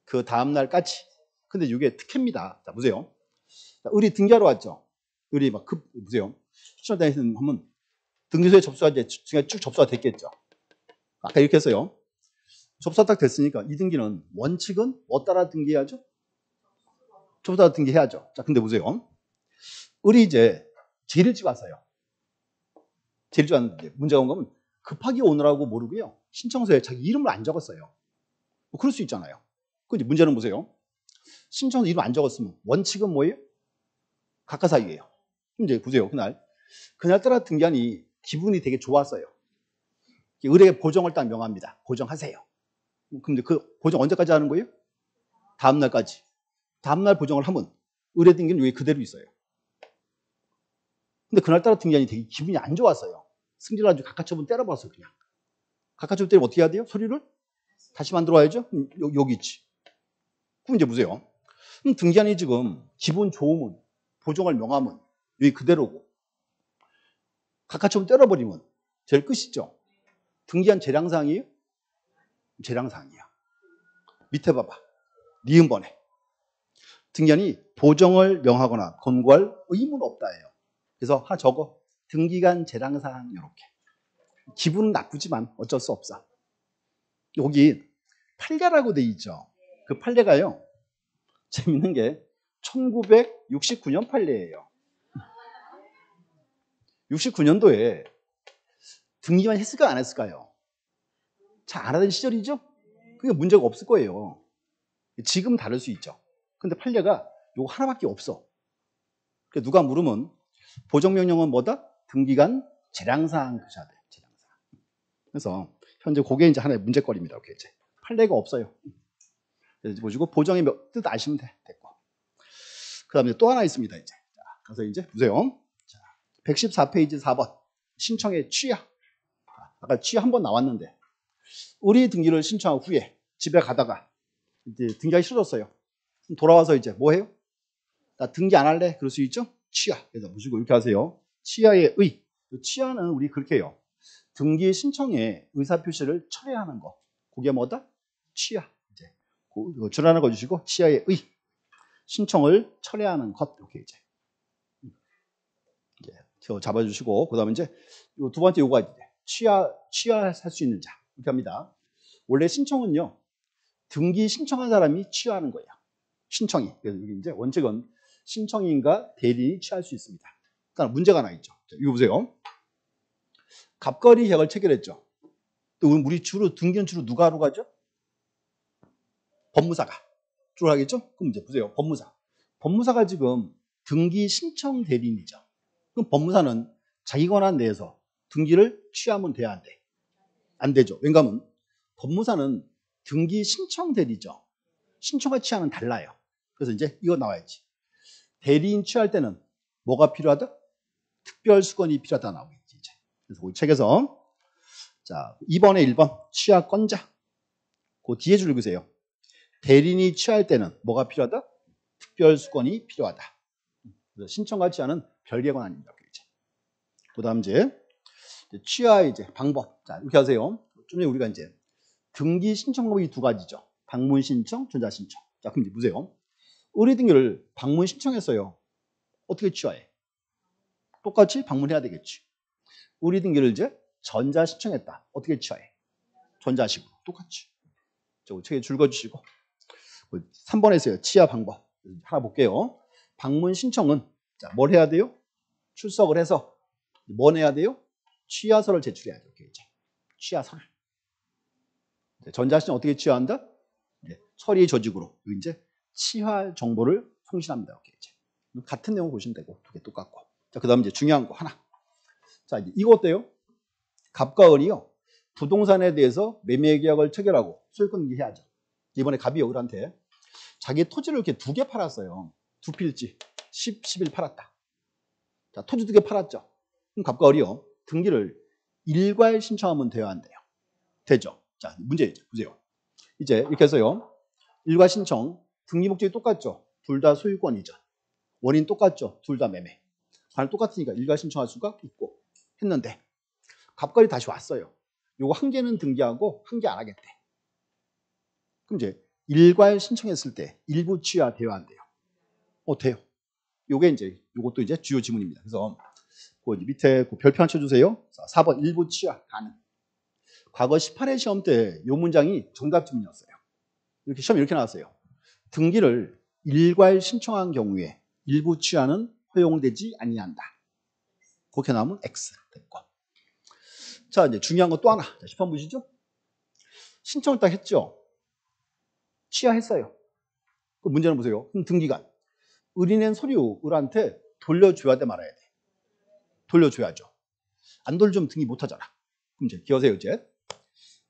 그 다음날까지. 근데 이게 특혜입니다. 자, 보세요. 자, 을이 등기하러 왔죠. 을이 막 보세요. 추천다니는 하면 등기소에 접수가 쭉 접수가 됐겠죠. 아까 이렇게 했어요. 접수가 딱 됐으니까 이 등기는 원칙은 뭐 따라 등기해야죠? 접수 따라 등기해야죠. 자, 근데 보세요. 을이 이제 제일 일찍 왔어요. 제일 좋았는데 문제가 온 거면 급하게 오느라고 모르고요. 신청서에 자기 이름을 안 적었어요. 뭐 그럴 수 있잖아요. 근데 문제는 보세요. 신청서 이름 안 적었으면 원칙은 뭐예요? 각하사유예요. 이제 보세요. 그날따라 등기한이 기분이 되게 좋았어요. 의뢰 보정을 딱 명합니다. 보정하세요. 근데 그 보정 언제까지 하는 거예요? 다음 날까지. 다음 날 보정을 하면 의뢰 등기는 여기 그대로 있어요. 근데 그날따라 등기한이 되게 기분이 안 좋았어요. 승질을 아주 각하처분 때려봤어요. 그냥. 각하처분 때리면 어떻게 해야 돼요? 서류를 다시 만들어 와야죠. 여기 있지. 그럼 이제 보세요. 그럼 등기한이 지금 기분 좋으면 보정을 명하면 여기 그대로고 각하처분 때려버리면 제일 끝이죠. 등기한 재량사항이에요? 재량사항이야. 밑에 봐봐. 니은번에. 등기한이 보정을 명하거나 권고할 의무는 없다예요. 그래서 하나 적어. 등기간 재량사항 이렇게. 기분은 나쁘지만 어쩔 수 없어. 여기 판례라고 돼 있죠. 그 판례가요. 재밌는 게 1969년 판례예요. 69년도에 등기만 했을까 안 했을까요? 잘 안 하던 시절이죠? 그게 문제가 없을 거예요. 지금 다를 수 있죠. 근데 판례가 요거 하나밖에 없어. 그래서 누가 물으면 보정명령은 뭐다? 등기간 재량사항 표시해야 돼. 재량사항. 그래서 현재 그게 이제 하나의 문제거리입니다. 이렇게 이제 판례가 없어요. 그래서 보시고 보정의 뜻 아시면 됐고. 그다음에 또 하나 있습니다. 이제 자, 가서 이제 보세요. 자, 114페이지 4번 신청의 취하. 아까 취하 한 번 나왔는데 의리 등기를 신청한 후에 집에 가다가 이제 등기하기 싫어졌어요. 돌아와서 이제 뭐 해요? 나 등기 안 할래? 그럴 수 있죠? 취하. 그래서 보시고 이렇게 하세요. 취하의 의. 취하는 우리 그렇게 해요. 등기 신청에 의사표시를 철회하는 거. 그게 뭐다? 취하. 이제 줄하는 거 주시고 취하의 의. 신청을 철회하는 것. 이렇게 이제 잡아주시고 그다음에 이제 두 번째 요가 이제 취하할 수 있는 자. 이렇게 합니다. 원래 신청은요. 등기 신청한 사람이 취하하는 거예요. 신청이. 그래서 이게 이제 원칙은 신청인과 대리인이 취할 수 있습니다. 그러나 문제가 하나 있죠. 자, 이거 보세요. 갑거리 계약을 체결했죠. 또 우리 주로 등기는 주로 누가 하러 가죠? 법무사가 주로 하겠죠? 그럼 이제 보세요. 법무사가 지금 등기 신청 대리인이죠. 그럼 법무사는 자기 권한 내에서 등기를 취하면 돼야 안 돼? 안 되죠. 왜냐하면 법무사는 등기 신청 대리죠. 신청과 취하는 달라요. 그래서 이제 이거 나와야지. 대리인 취할 때는 뭐가 필요하다? 특별수건이 필요하다 나오겠지. 이제. 그래서 그 책에서 자 2번에 1번 취하권자. 그 뒤에 줄 읽으세요. 대리인이 취할 때는 뭐가 필요하다? 특별수건이 필요하다. 그래서 신청과 취하는 별개의 권한입니다. 그 다음 이제 취하의 이제 방법. 자 이렇게 하세요. 좀 전에 우리가 이제 등기 신청법이 두 가지죠. 방문 신청, 전자 신청. 자 그럼 이제 보세요. 의뢰 등기를 방문 신청했어요. 어떻게 취하해? 똑같이 방문해야 되겠지. 의뢰 등기를 이제 전자 신청했다. 어떻게 취하해? 전자식으로 똑같이. 저 책에 줄 그어주시고 3번에서요. 취하 방법 하나 볼게요. 방문 신청은 자, 뭘 해야 돼요? 출석을 해서 뭐 해야 돼요? 취하서를 제출해야 돼요. 이렇게 이제 취하서를. 전자 신청 어떻게 취하한다? 처리 조직으로 이제 취할 정보를 송신합니다. 이렇게 이제 같은 내용 보시면 되고 두 개 똑같고. 자 그다음 이제 중요한 거 하나. 자 이거 어때요? 갑과 을이요. 부동산에 대해서 매매 계약을 체결하고 소유권 등기해야죠. 이번에 갑이 을한테 자기 토지를 이렇게 두 개 팔았어요. 두 필지 10일 팔았다. 자 토지 두 개 팔았죠. 그럼 갑과 을이요. 등기를 일괄 신청하면 돼야 안 돼요? 되죠. 자 문제 이제 보세요. 이제 이렇게 해서요. 일괄 신청 등기 목적이 똑같죠. 둘 다 소유권이죠. 원인 똑같죠. 둘 다 매매. 반응 똑같으니까 일괄 신청할 수가 있고 했는데 갑과 을이 다시 왔어요. 요거 한 개는 등기하고 한 개 안 하겠대. 그럼 이제 일괄 신청했을 때 일부 취하 돼야 안 돼요? 돼요. 요게 이제 요것도 이제 주요 지문입니다. 그래서 그 밑에 그 별표 한 쳐주세요. 4번 일부 취하 가능. 과거 18회 시험 때 요 문장이 정답 지문이었어요. 이렇게 시험 이렇게 나왔어요. 등기를 일괄 신청한 경우에 일부 취하는 허용되지 아니한다. 그렇게 나오면 X 됐고. 자, 이제 중요한 거 또 하나. 자, 10번 보시죠. 신청을 딱 했죠. 취하했어요. 그 문제는 보세요. 등기간. 의리낸 서류 을한테 돌려줘야 돼 말아야 돼. 돌려줘야죠. 안 돌려주면 등기 못 하잖아. 그럼 이제 기억하세요, 이제.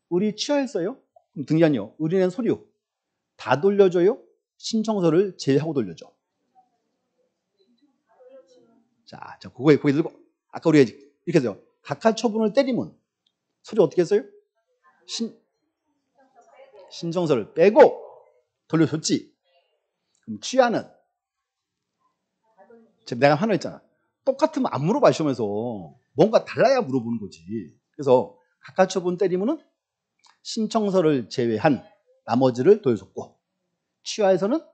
의리 취하했어요. 그럼 등기간요. 의리낸 서류 다 돌려줘요? 신청서를 제외하고 돌려줘. 자, 고개 들고. 아까 우리가 이렇게 해서요. 각하 처분을 때리면 서류 어떻게 했어요? 신청서를 빼고 돌려줬지. 그럼 취하는 내가 하나 했잖아. 똑같으면 안 물어봐 시험에서 뭔가 달라야 물어보는 거지. 그래서 각하 처분 때리면은 신청서를 제외한 나머지를 돌려줬고 취하에서는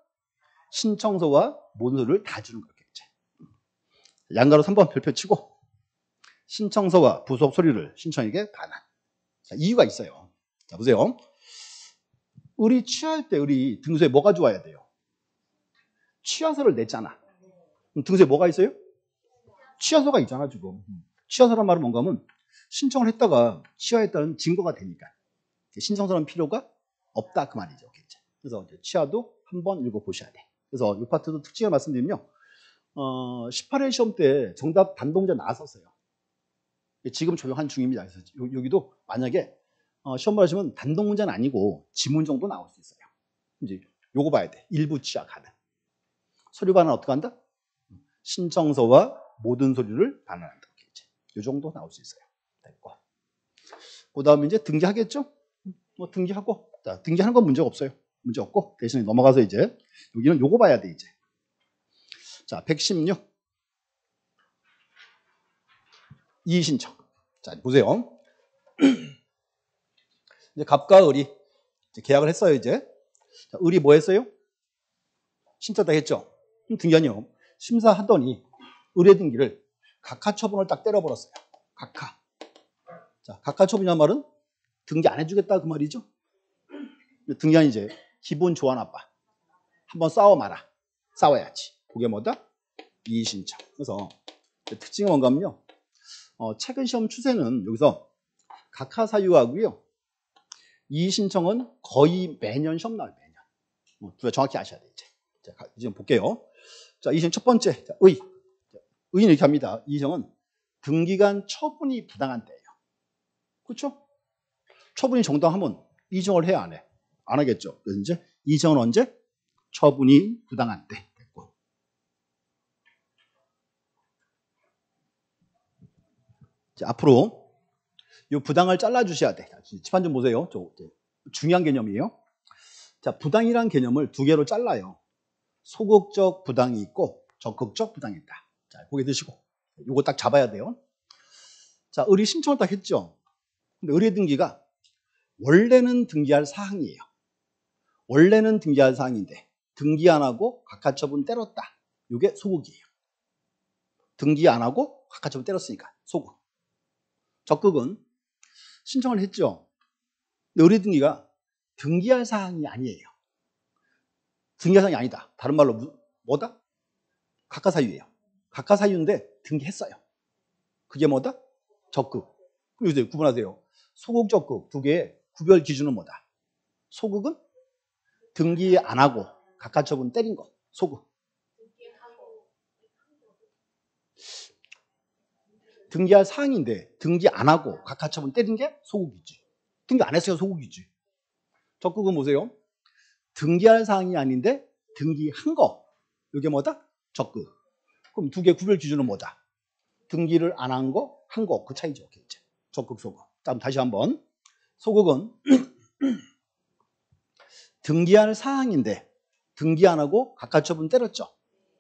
신청서와 모든 서류를 다 주는 거겠지. 양가로 3번 별표 치고 신청서와 부속 서류를 신청에게 반환. 자, 이유가 있어요. 자, 보세요. 우리 취할 때 우리 등서에 뭐가 좋아야 돼요? 취하서를 냈잖아. 그럼 등서에 뭐가 있어요? 취하서가 있잖아 지금. 취하서란 말은 뭔가 하면 신청을 했다가 취하했다는 증거가 되니까 신청서는 필요가 없다 그 말이죠. 그래서 취하도 한번 읽어보셔야 돼. 그래서 이 파트도 특징을 말씀드리면요. 18회 시험 때 정답 단독문제 나왔었어요. 지금 조용한 중입니다. 그래서 여기도 만약에 시험을 하시면 단독 문제는 아니고 지문 정도 나올 수 있어요. 이제 요거 봐야 돼. 일부 취하 가능. 서류 반환 어떻게 한다? 신청서와 모든 서류를 반환한다. 이 정도 나올 수 있어요. 됐고. 그 다음에 이제 등기하겠죠? 뭐 등기하고. 자, 등기하는 건 문제가 없어요. 문제 없고. 대신에 넘어가서 이제 여기는 요거 봐야 돼, 이제. 자, 116. 이의신청. 자, 보세요. 이제 갑과 을이 이제 계약을 했어요, 이제. 자, 을이 뭐 했어요? 신청다 했죠? 등기한요. 심사하더니 의뢰 등기를 각하 처분을 딱 때려버렸어요. 각하. 자, 각하 처분이란 말은 등기 안 해주겠다 그 말이죠. 등기한 이제 기분 좋아 나빠. 한번 싸워마라. 싸워야지. 그게 뭐다? 이의신청. 그래서 특징이 뭔가 하면요. 최근 시험 추세는 여기서 각하 사유하고요. 이의신청은 거의 매년 시험 나와요. 매년. 둘 다 정확히 아셔야 돼요. 이제 지금 볼게요. 자, 이의신청 첫 번째. 자, 의는 이렇게 합니다. 이의신청은 등기간 처분이 부당한 때예요. 그렇죠? 처분이 정당하면 이의신청을 해야 안 해? 안 하겠죠. 그래서 이제 이의신청은 언제? 처분이 부당한 때. 됐고. 자, 앞으로 이 부당을 잘라주셔야 돼. 집안 좀 보세요. 중요한 개념이에요. 자, 부당이란 개념을 두 개로 잘라요. 소극적 부당이 있고 적극적 부당이 있다. 자, 보게 드시고. 요거 딱 잡아야 돼요. 자, 의뢰 신청을 딱 했죠. 근데 의뢰 등기가 원래는 등기할 사항이에요. 원래는 등기할 사항인데 등기 안 하고 각하 처분 때렸다. 이게 소극이에요. 등기 안 하고 각하 처분 때렸으니까 소극. 적극은 신청을 했죠. 근데 의뢰 등기가 등기할 사항이 아니에요. 등기할 사항이 아니다. 다른 말로 뭐다? 각하 사유예요. 각하 사유인데 등기했어요. 그게 뭐다? 적극. 그럼 이제 구분하세요. 소극, 적극 두 개의 구별 기준은 뭐다? 소극은 등기 안 하고 각하 처분 때린 거. 소극. 등기할 사항인데 등기 안 하고 각하 처분 때린 게 소극이지. 등기 안 했어요. 소극이지. 적극은 보세요. 등기할 사항이 아닌데 등기한 거. 이게 뭐다? 적극. 그럼 두 개 구별 기준은 뭐다? 등기를 안 한 거, 한 거. 그 차이죠. 이제. 적극, 소극. 다음 다시 한번. 소극은 등기할 사항인데 등기 안 하고 각하 처분 때렸죠.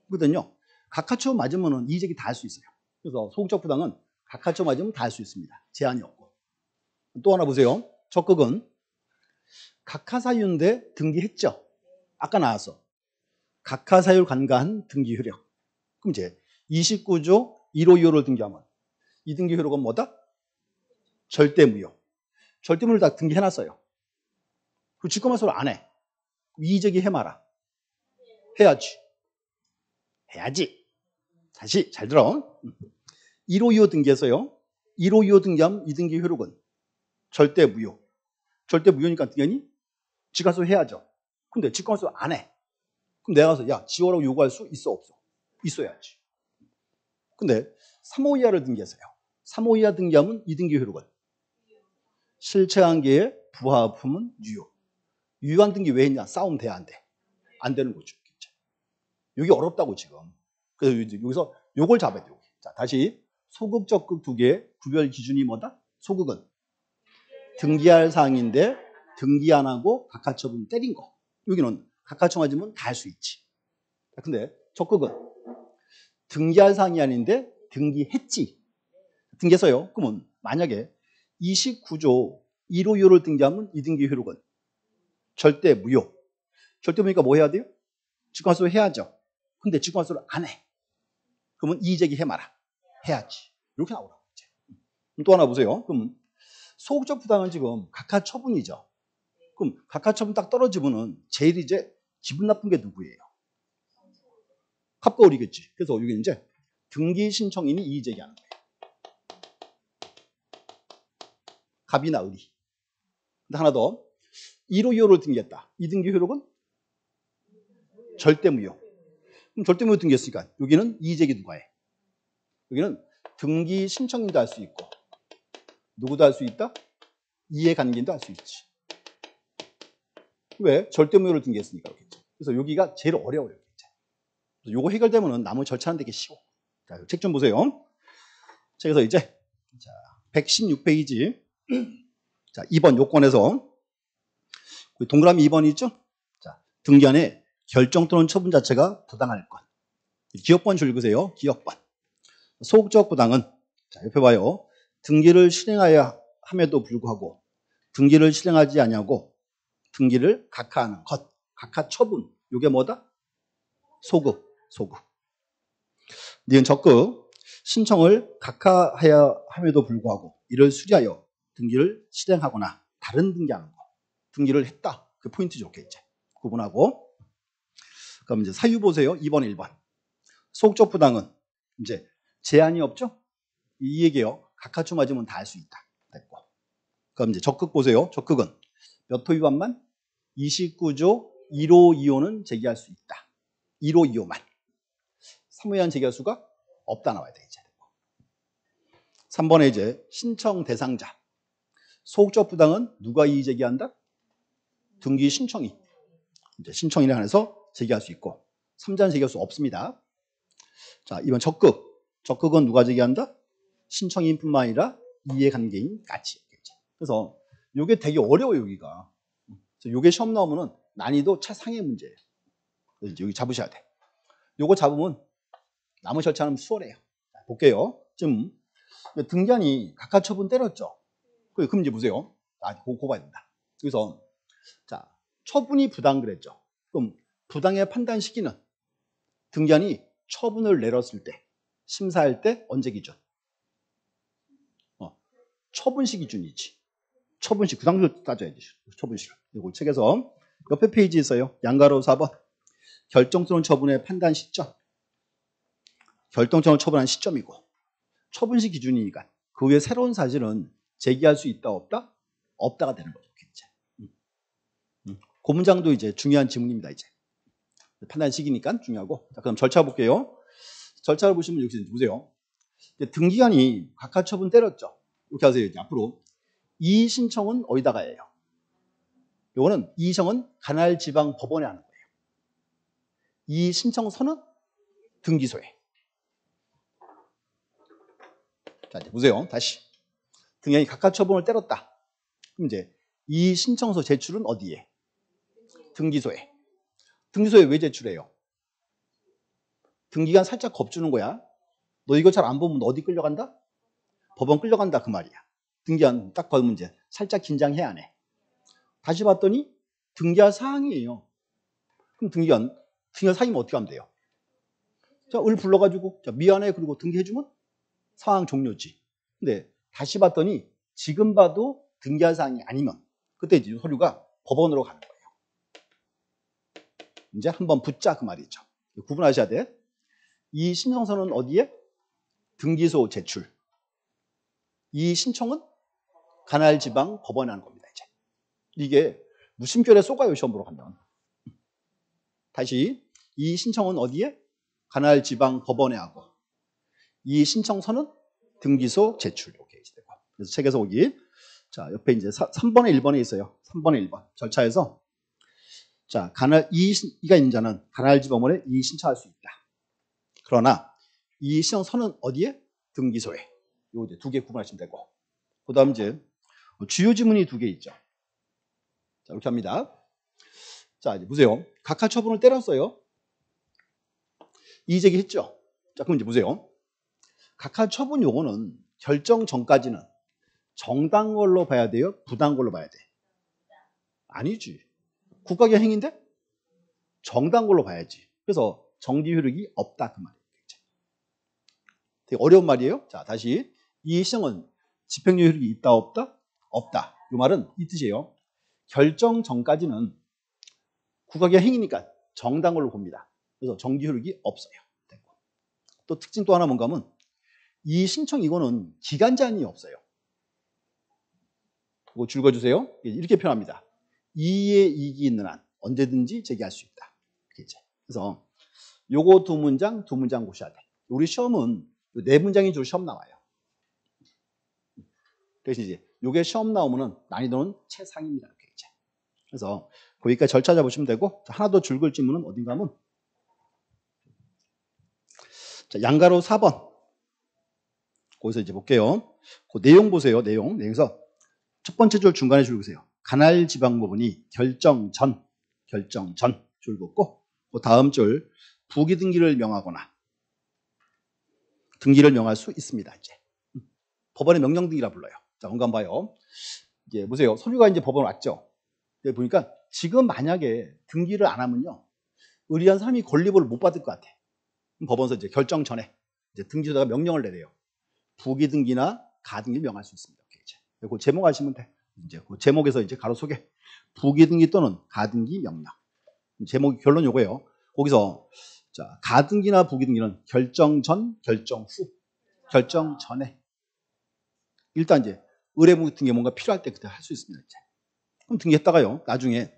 그거든요. 각하 처분 맞으면 이의제기 다 할 수 있어요. 그래서 소극적 부당은 각하 처분 맞으면 다 할 수 있습니다. 제한이 없고. 또 하나 보세요. 적극은 각하 사유인데 등기했죠. 아까 나왔어. 각하 사유를 간과한 등기 효력. 그럼 이제 29조 1호 2호를 등기하면 이 등기 효력은 뭐다? 절대무효. 절대무효를 다 등기해놨어요. 그 직권말소를 안 해. 이의제기 해마라. 해야지. 해야지. 다시 잘 들어. 1호 2호 등기해서요. 1호, 2호 등기하면 이 등기 효력은 절대 무효. 절대 무효니까 당연히 직관수 해야죠. 근데 직관수 안 해. 그럼 내가 가서 야 지워라고 요구할 수 있어 없어? 있어야지. 근데 3호 이하를 등기했어요. 3호 이하 등기하면 이 등기 효력은 실체관계의 부하품은 유효. 유효한 등기 왜 했냐? 싸움 돼 안 돼? 안 되는 거죠. 여기 어렵다고 지금. 그래서 여기서 요걸 잡아야 돼요. 자, 다시 소극, 적극 두 개의 구별 기준이 뭐다? 소극은 등기할 사항인데 등기 안 하고 각하처분 때린 거. 여기는 각하청하지면 다 할 수 있지. 근데 적극은 등기할 사항이 아닌데 등기했지. 등기했어요. 그러면 만약에 29조 1호 2호를 등기하면 이 등기 효력은 절대 무효. 절대 무효니까 뭐 해야 돼요? 직관수 해야죠. 근데 직관수를 안 해. 그러면 이의제기 해마라. 해야지. 이렇게 나오라고. 또 하나 보세요. 그럼 소극적 부당은 지금 각하처분이죠. 그럼 각하처분 딱 떨어지면은 제일 이제 기분 나쁜 게 누구예요? 갑과 을이겠지. 그래서 여기 이제 등기 신청인이 이의제기하는 거예요. 갑이나 을이. 근데 하나 더. 1호 2호를 등기했다. 이 등기 효력은 절대 무효. 그럼 절대 무효 등기했으니까 여기는 이의제기 누가 해? 여기는 등기 신청인도 할 수 있고 누구도 할 수 있다? 이해관계인도 할 수 있지. 왜? 절대 무효를 등기했으니까 그렇겠지. 그래서 여기가 제일 어려워요. 요거 해결되면 나머지 절차는 되게 쉬워. 자, 책 좀 보세요. 책에서 이제 자, 116페이지 자, 2번 요건에서 동그라미 2번이 있죠? 자, 등기안에 결정 또는 처분 자체가 부당할 것. 기억번 줄 읽으세요. 기억번. 소극적 부당은 자, 옆에 봐요. 등기를 실행하여 함에도 불구하고 등기를 실행하지 아니하고 등기를 각하하는 것. 각하 처분. 이게 뭐다? 소극. 소극. 니은 적극. 신청을 각하하여 함에도 불구하고 이를 수리하여 등기를 실행하거나 다른 등기하는 것. 등기를 했다. 그 포인트 좋게 이제 구분하고. 그럼 이제 사유 보세요. 2번, 1번. 소극적 부당은 이제 제한이 없죠? 이 얘기예요. 각하처 맞으면 다 할 수 있다. 됐고. 그럼 이제 적극 보세요. 적극은 몇 호 위반만? 29조 1호, 2호는 제기할 수 있다. 1호, 2호만. 3호에 대한 제기할 수가 없다 나와야 돼, 이제. 3번에 이제 신청 대상자. 소극적 부당은 누가 이의 제기한다? 등기 신청인. 이제 신청인에 한해서 제기할 수 있고 3자는 제기할 수 없습니다. 자, 이번 적극. 적극은 누가 제기한다? 신청인뿐만 아니라 이해관계인까지. 그래서 이게 되게 어려워요, 여기가. 그래서 이게 시험 나오면은 난이도 최상의 문제예요. 그래서 여기 잡으셔야 돼. 요거 잡으면 나머지 절차는 수월해요. 자, 볼게요. 지금 등기한이 각하처분 때렸죠. 그럼 이제 보세요. 그거 봐야 된다. 그래서 자, 처분이 부당 그랬죠. 그럼 부당의 판단 시기는 등기한이 처분을 내렸을 때, 심사할 때 언제 기준? 처분시 기준이지. 처분시 그 당시로 따져야지. 처분시를. 이거 책에서 옆에 페이지에 있어요. 양가로 4번. 결정토론 처분의 판단 시점. 결정토론 처분한 시점이고 처분시 기준이니까 그 외에 새로운 사실은 제기할 수 있다 없다? 없다가 되는 거죠. 이제. 그 문장도 이제 중요한 지문입니다. 이제 판단 시기니까 중요하고. 자, 그럼 절차 볼게요. 절차를 보시면 여기 보세요. 등기관이 각하 처분 때렸죠. 이렇게 하세요. 이제 앞으로 이 신청은 어디다가 해요? 요거는 이 신청은 관할 지방 법원에 하는 거예요. 이 신청서는 등기소에. 자, 이제 보세요. 다시. 등기관이 각하 처분을 때렸다. 그럼 이제 이 신청서 제출은 어디에? 등기소에. 등기소에 왜 제출해요? 등기관 살짝 겁주는 거야. 너 이거 잘 안 보면 너 어디 끌려간다? 법원 끌려간다 그 말이야. 등기관 딱 보면 이제 살짝 긴장해 안 해? 다시 봤더니 등기할 사항이에요. 그럼 등기관 사항이면 어떻게 하면 돼요? 자, 을 불러가지고 자, 미안해 그리고 등기해주면 상황 종료지. 근데 다시 봤더니 지금 봐도 등기할 사항이 아니면 그때 이제 서류가 법원으로 가는 거예요. 이제 한번 붙자 그 말이죠. 구분하셔야 돼. 이 신청서는 어디에? 등기소 제출. 이 신청은 관할지방법원에 하는 겁니다. 이제 이게 무심결에 속아요. 시험 보러 가면. 다시 이 신청은 어디에? 관할지방법원에 하고 이 신청서는 등기소 제출. 오케이. 그래서 책에서 오기. 자, 옆에 이제 3번에 1번에 있어요. 3번에 1번 절차에서 자, 이가 있는 자는 관할지방법원에 이의 신청할 수 있다. 그러나 이 신청서는 어디에? 등기소에. 요 이제 두 개 구분하시면 되고. 그다음 이제 주요 지문이 두 개 있죠. 자, 이렇게 합니다. 자, 이제 보세요. 각하 처분을 때렸어요. 이의 제기했죠. 자, 그럼 이제 보세요. 각하 처분 요거는 결정 전까지는 정당 걸로 봐야 돼요? 부당 걸로 봐야 돼? 아니지. 국가기관 행위인데 정당 걸로 봐야지. 그래서 정지 효력이 없다 그 말이에요. 되게 어려운 말이에요. 자, 다시 이 시정은 집행유예 효력이 있다 없다? 없다. 이 말은 이 뜻이에요. 결정 전까지는 국가기관 행위니까 정당 걸로 봅니다. 그래서 정지 효력이 없어요. 또 특징 또 하나 뭔가 하면 이 신청 이거는 기간 제한이 없어요. 그거 줄거주세요. 이렇게 표현합니다. 이의 이익이 있는 한 언제든지 제기할 수 있다. 그래서 요거 두 문장 보셔야 돼. 우리 시험은 네 문장이 주로 시험 나와요. 그래서 이제 요게 시험 나오면은 난이도는 최상입니다. 그래서 거기까지 절차 잡으시면 되고 하나 더 줄글 질문은 어딘가 하면 자, 양가로 4번 거기서 이제 볼게요. 그 내용 보세요. 내용에서 첫 번째 줄 중간에 줄 보세요. 관할지방법원이 결정 전 줄 긋고 그 다음 줄 부기 등기를 명하거나 등기를 명할 수 있습니다. 이제 법원의 명령 등기라 불러요. 자, 언간 봐요. 이제 보세요. 서류가 이제 법원 왔죠. 보니까 지금 만약에 등기를 안 하면요, 의뢰한 사람이 권리보를 못 받을 것 같아. 법원에서 이제 결정 전에 이제 등기소가 명령을 내려요. 부기 등기나 가등기 명할 수 있습니다. 이제 그 제목 아시면 돼. 이제 그 제목에서 이제 가로 속에 부기 등기 또는 가등기 명령. 제목이 결론 요거예요. 거기서 자, 가등기나 부기 등기는 결정 전, 결정 후, 결정 전에 일단 이제 의뢰부 등기 뭔가 필요할 때 그때 할 수 있습니다. 이제. 그럼 등기했다가요. 나중에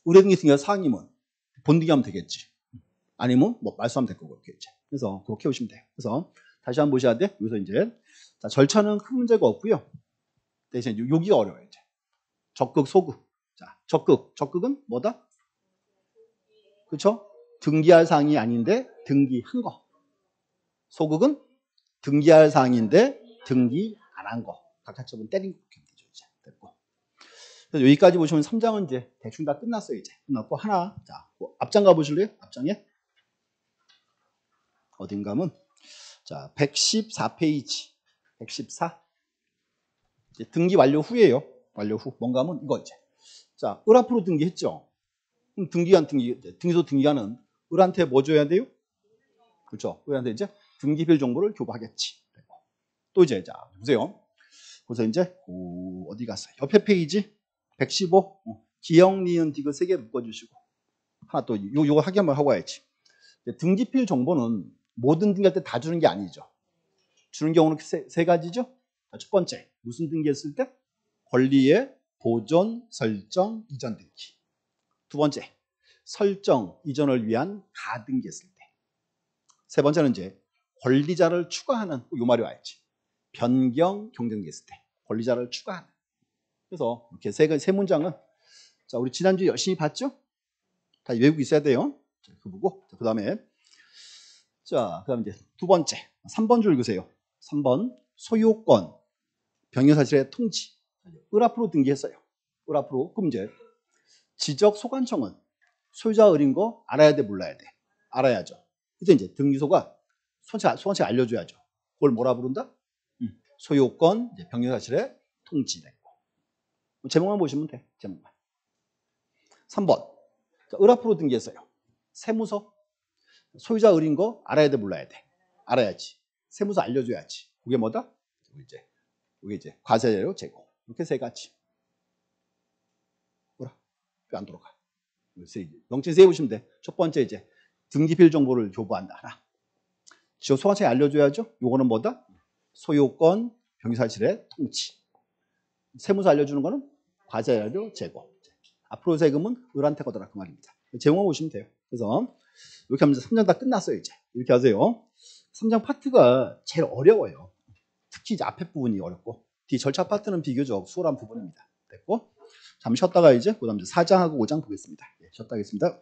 의뢰 등기 등기가 사항이면 본등기하면 되겠지. 아니면 뭐 말소하면 될 거고 이렇게 이제. 그래서 그렇게 오시면 돼요. 그래서 다시 한번 보셔야 돼. 여기서 이제 자, 절차는 큰 문제가 없고요. 대신 여기가 어려워요. 이제. 적극, 소극. 자, 적극은 뭐다? 그렇죠? 등기할 사항이 아닌데 등기한 거. 소극은 등기할 사항인데 등기 안 한 거. 각하처분 때린 거. 이제 됐고. 그래서 여기까지 보시면 3장은 이제 대충 다 끝났어요. 이제 끝났고 하나. 자, 뭐 앞장 가보실래요? 앞장에 어딘가 하면 자 114페이지 114 이제 등기 완료 후예요. 완료 후 뭔가 하면 이거 이제 자 을 앞으로 등기했죠. 그럼 등기소 등기관은 을한테 뭐 줘야 돼요? 그렇죠. 을한테 이제 등기필 정보를 교부하겠지. 또 이제 자 보세요. 그래서 이제 어디 갔어요? 옆에 페이지 115 기역 니은 디귿 3개 묶어주시고 하나 또 요거 확인 한번 하고 와야지. 등기필 정보는 모든 등기할 때 다 주는 게 아니죠. 주는 경우는 세 가지죠. 첫 번째 무슨 등기했을 때? 권리의 보존, 설정, 이전 등기. 두 번째 설정, 이전을 위한 가등기했을 때. 세 번째는 이제 권리자를 추가하는 요 말이 와야지. 변경, 경등기했을 때 권리자를 추가하는. 그래서 이렇게 세 문장은 자 우리 지난주 열심히 봤죠? 다 외우고 있어야 돼요. 자, 그거 보고 그 다음에 자 그다음 이제 두 번째 3번 줄 읽으세요. 3번 소유권 병여사실의 통지. 을 앞으로 등기했어요. 을 앞으로 그럼 이제 지적 소관청은 소유자 을인 거 알아야 돼 몰라야 돼? 알아야죠. 이제 등기소가 소관청에 알려줘야죠. 그걸 뭐라 부른다? 소유권 병여사실의 통지됐고 제목만 보시면 돼. 제목만. 3번 을 앞으로 등기했어요. 세무서 소유자 을인 거 알아야 돼 몰라야 돼? 알아야지. 세무서 알려줘야지. 그게 뭐다? 이게 이제 과세자료 제공. 이렇게 세 가지. 뭐라? 왜 안 돌아가? 명칭 세우시면 돼. 첫 번째 이제 등기필 정보를 교부한다. 하나. 지금 소관청에 알려줘야죠. 요거는 뭐다? 소유권 병기사실의 통치. 세무서 알려주는 거는 과세료 제고. 앞으로 세금은 을한테 거둬라 그 말입니다. 제목만 보시면 돼요. 그래서 이렇게 하면서 3장 다 끝났어요. 이제 이렇게 하세요. 3장 파트가 제일 어려워요. 특히 이제 앞에 부분이 어렵고 뒤 절차 파트는 비교적 수월한 부분입니다. 됐고 잠시 쉬었다가 이제 그다음 4장하고 5장 보겠습니다. 쉬었다 하겠습니다.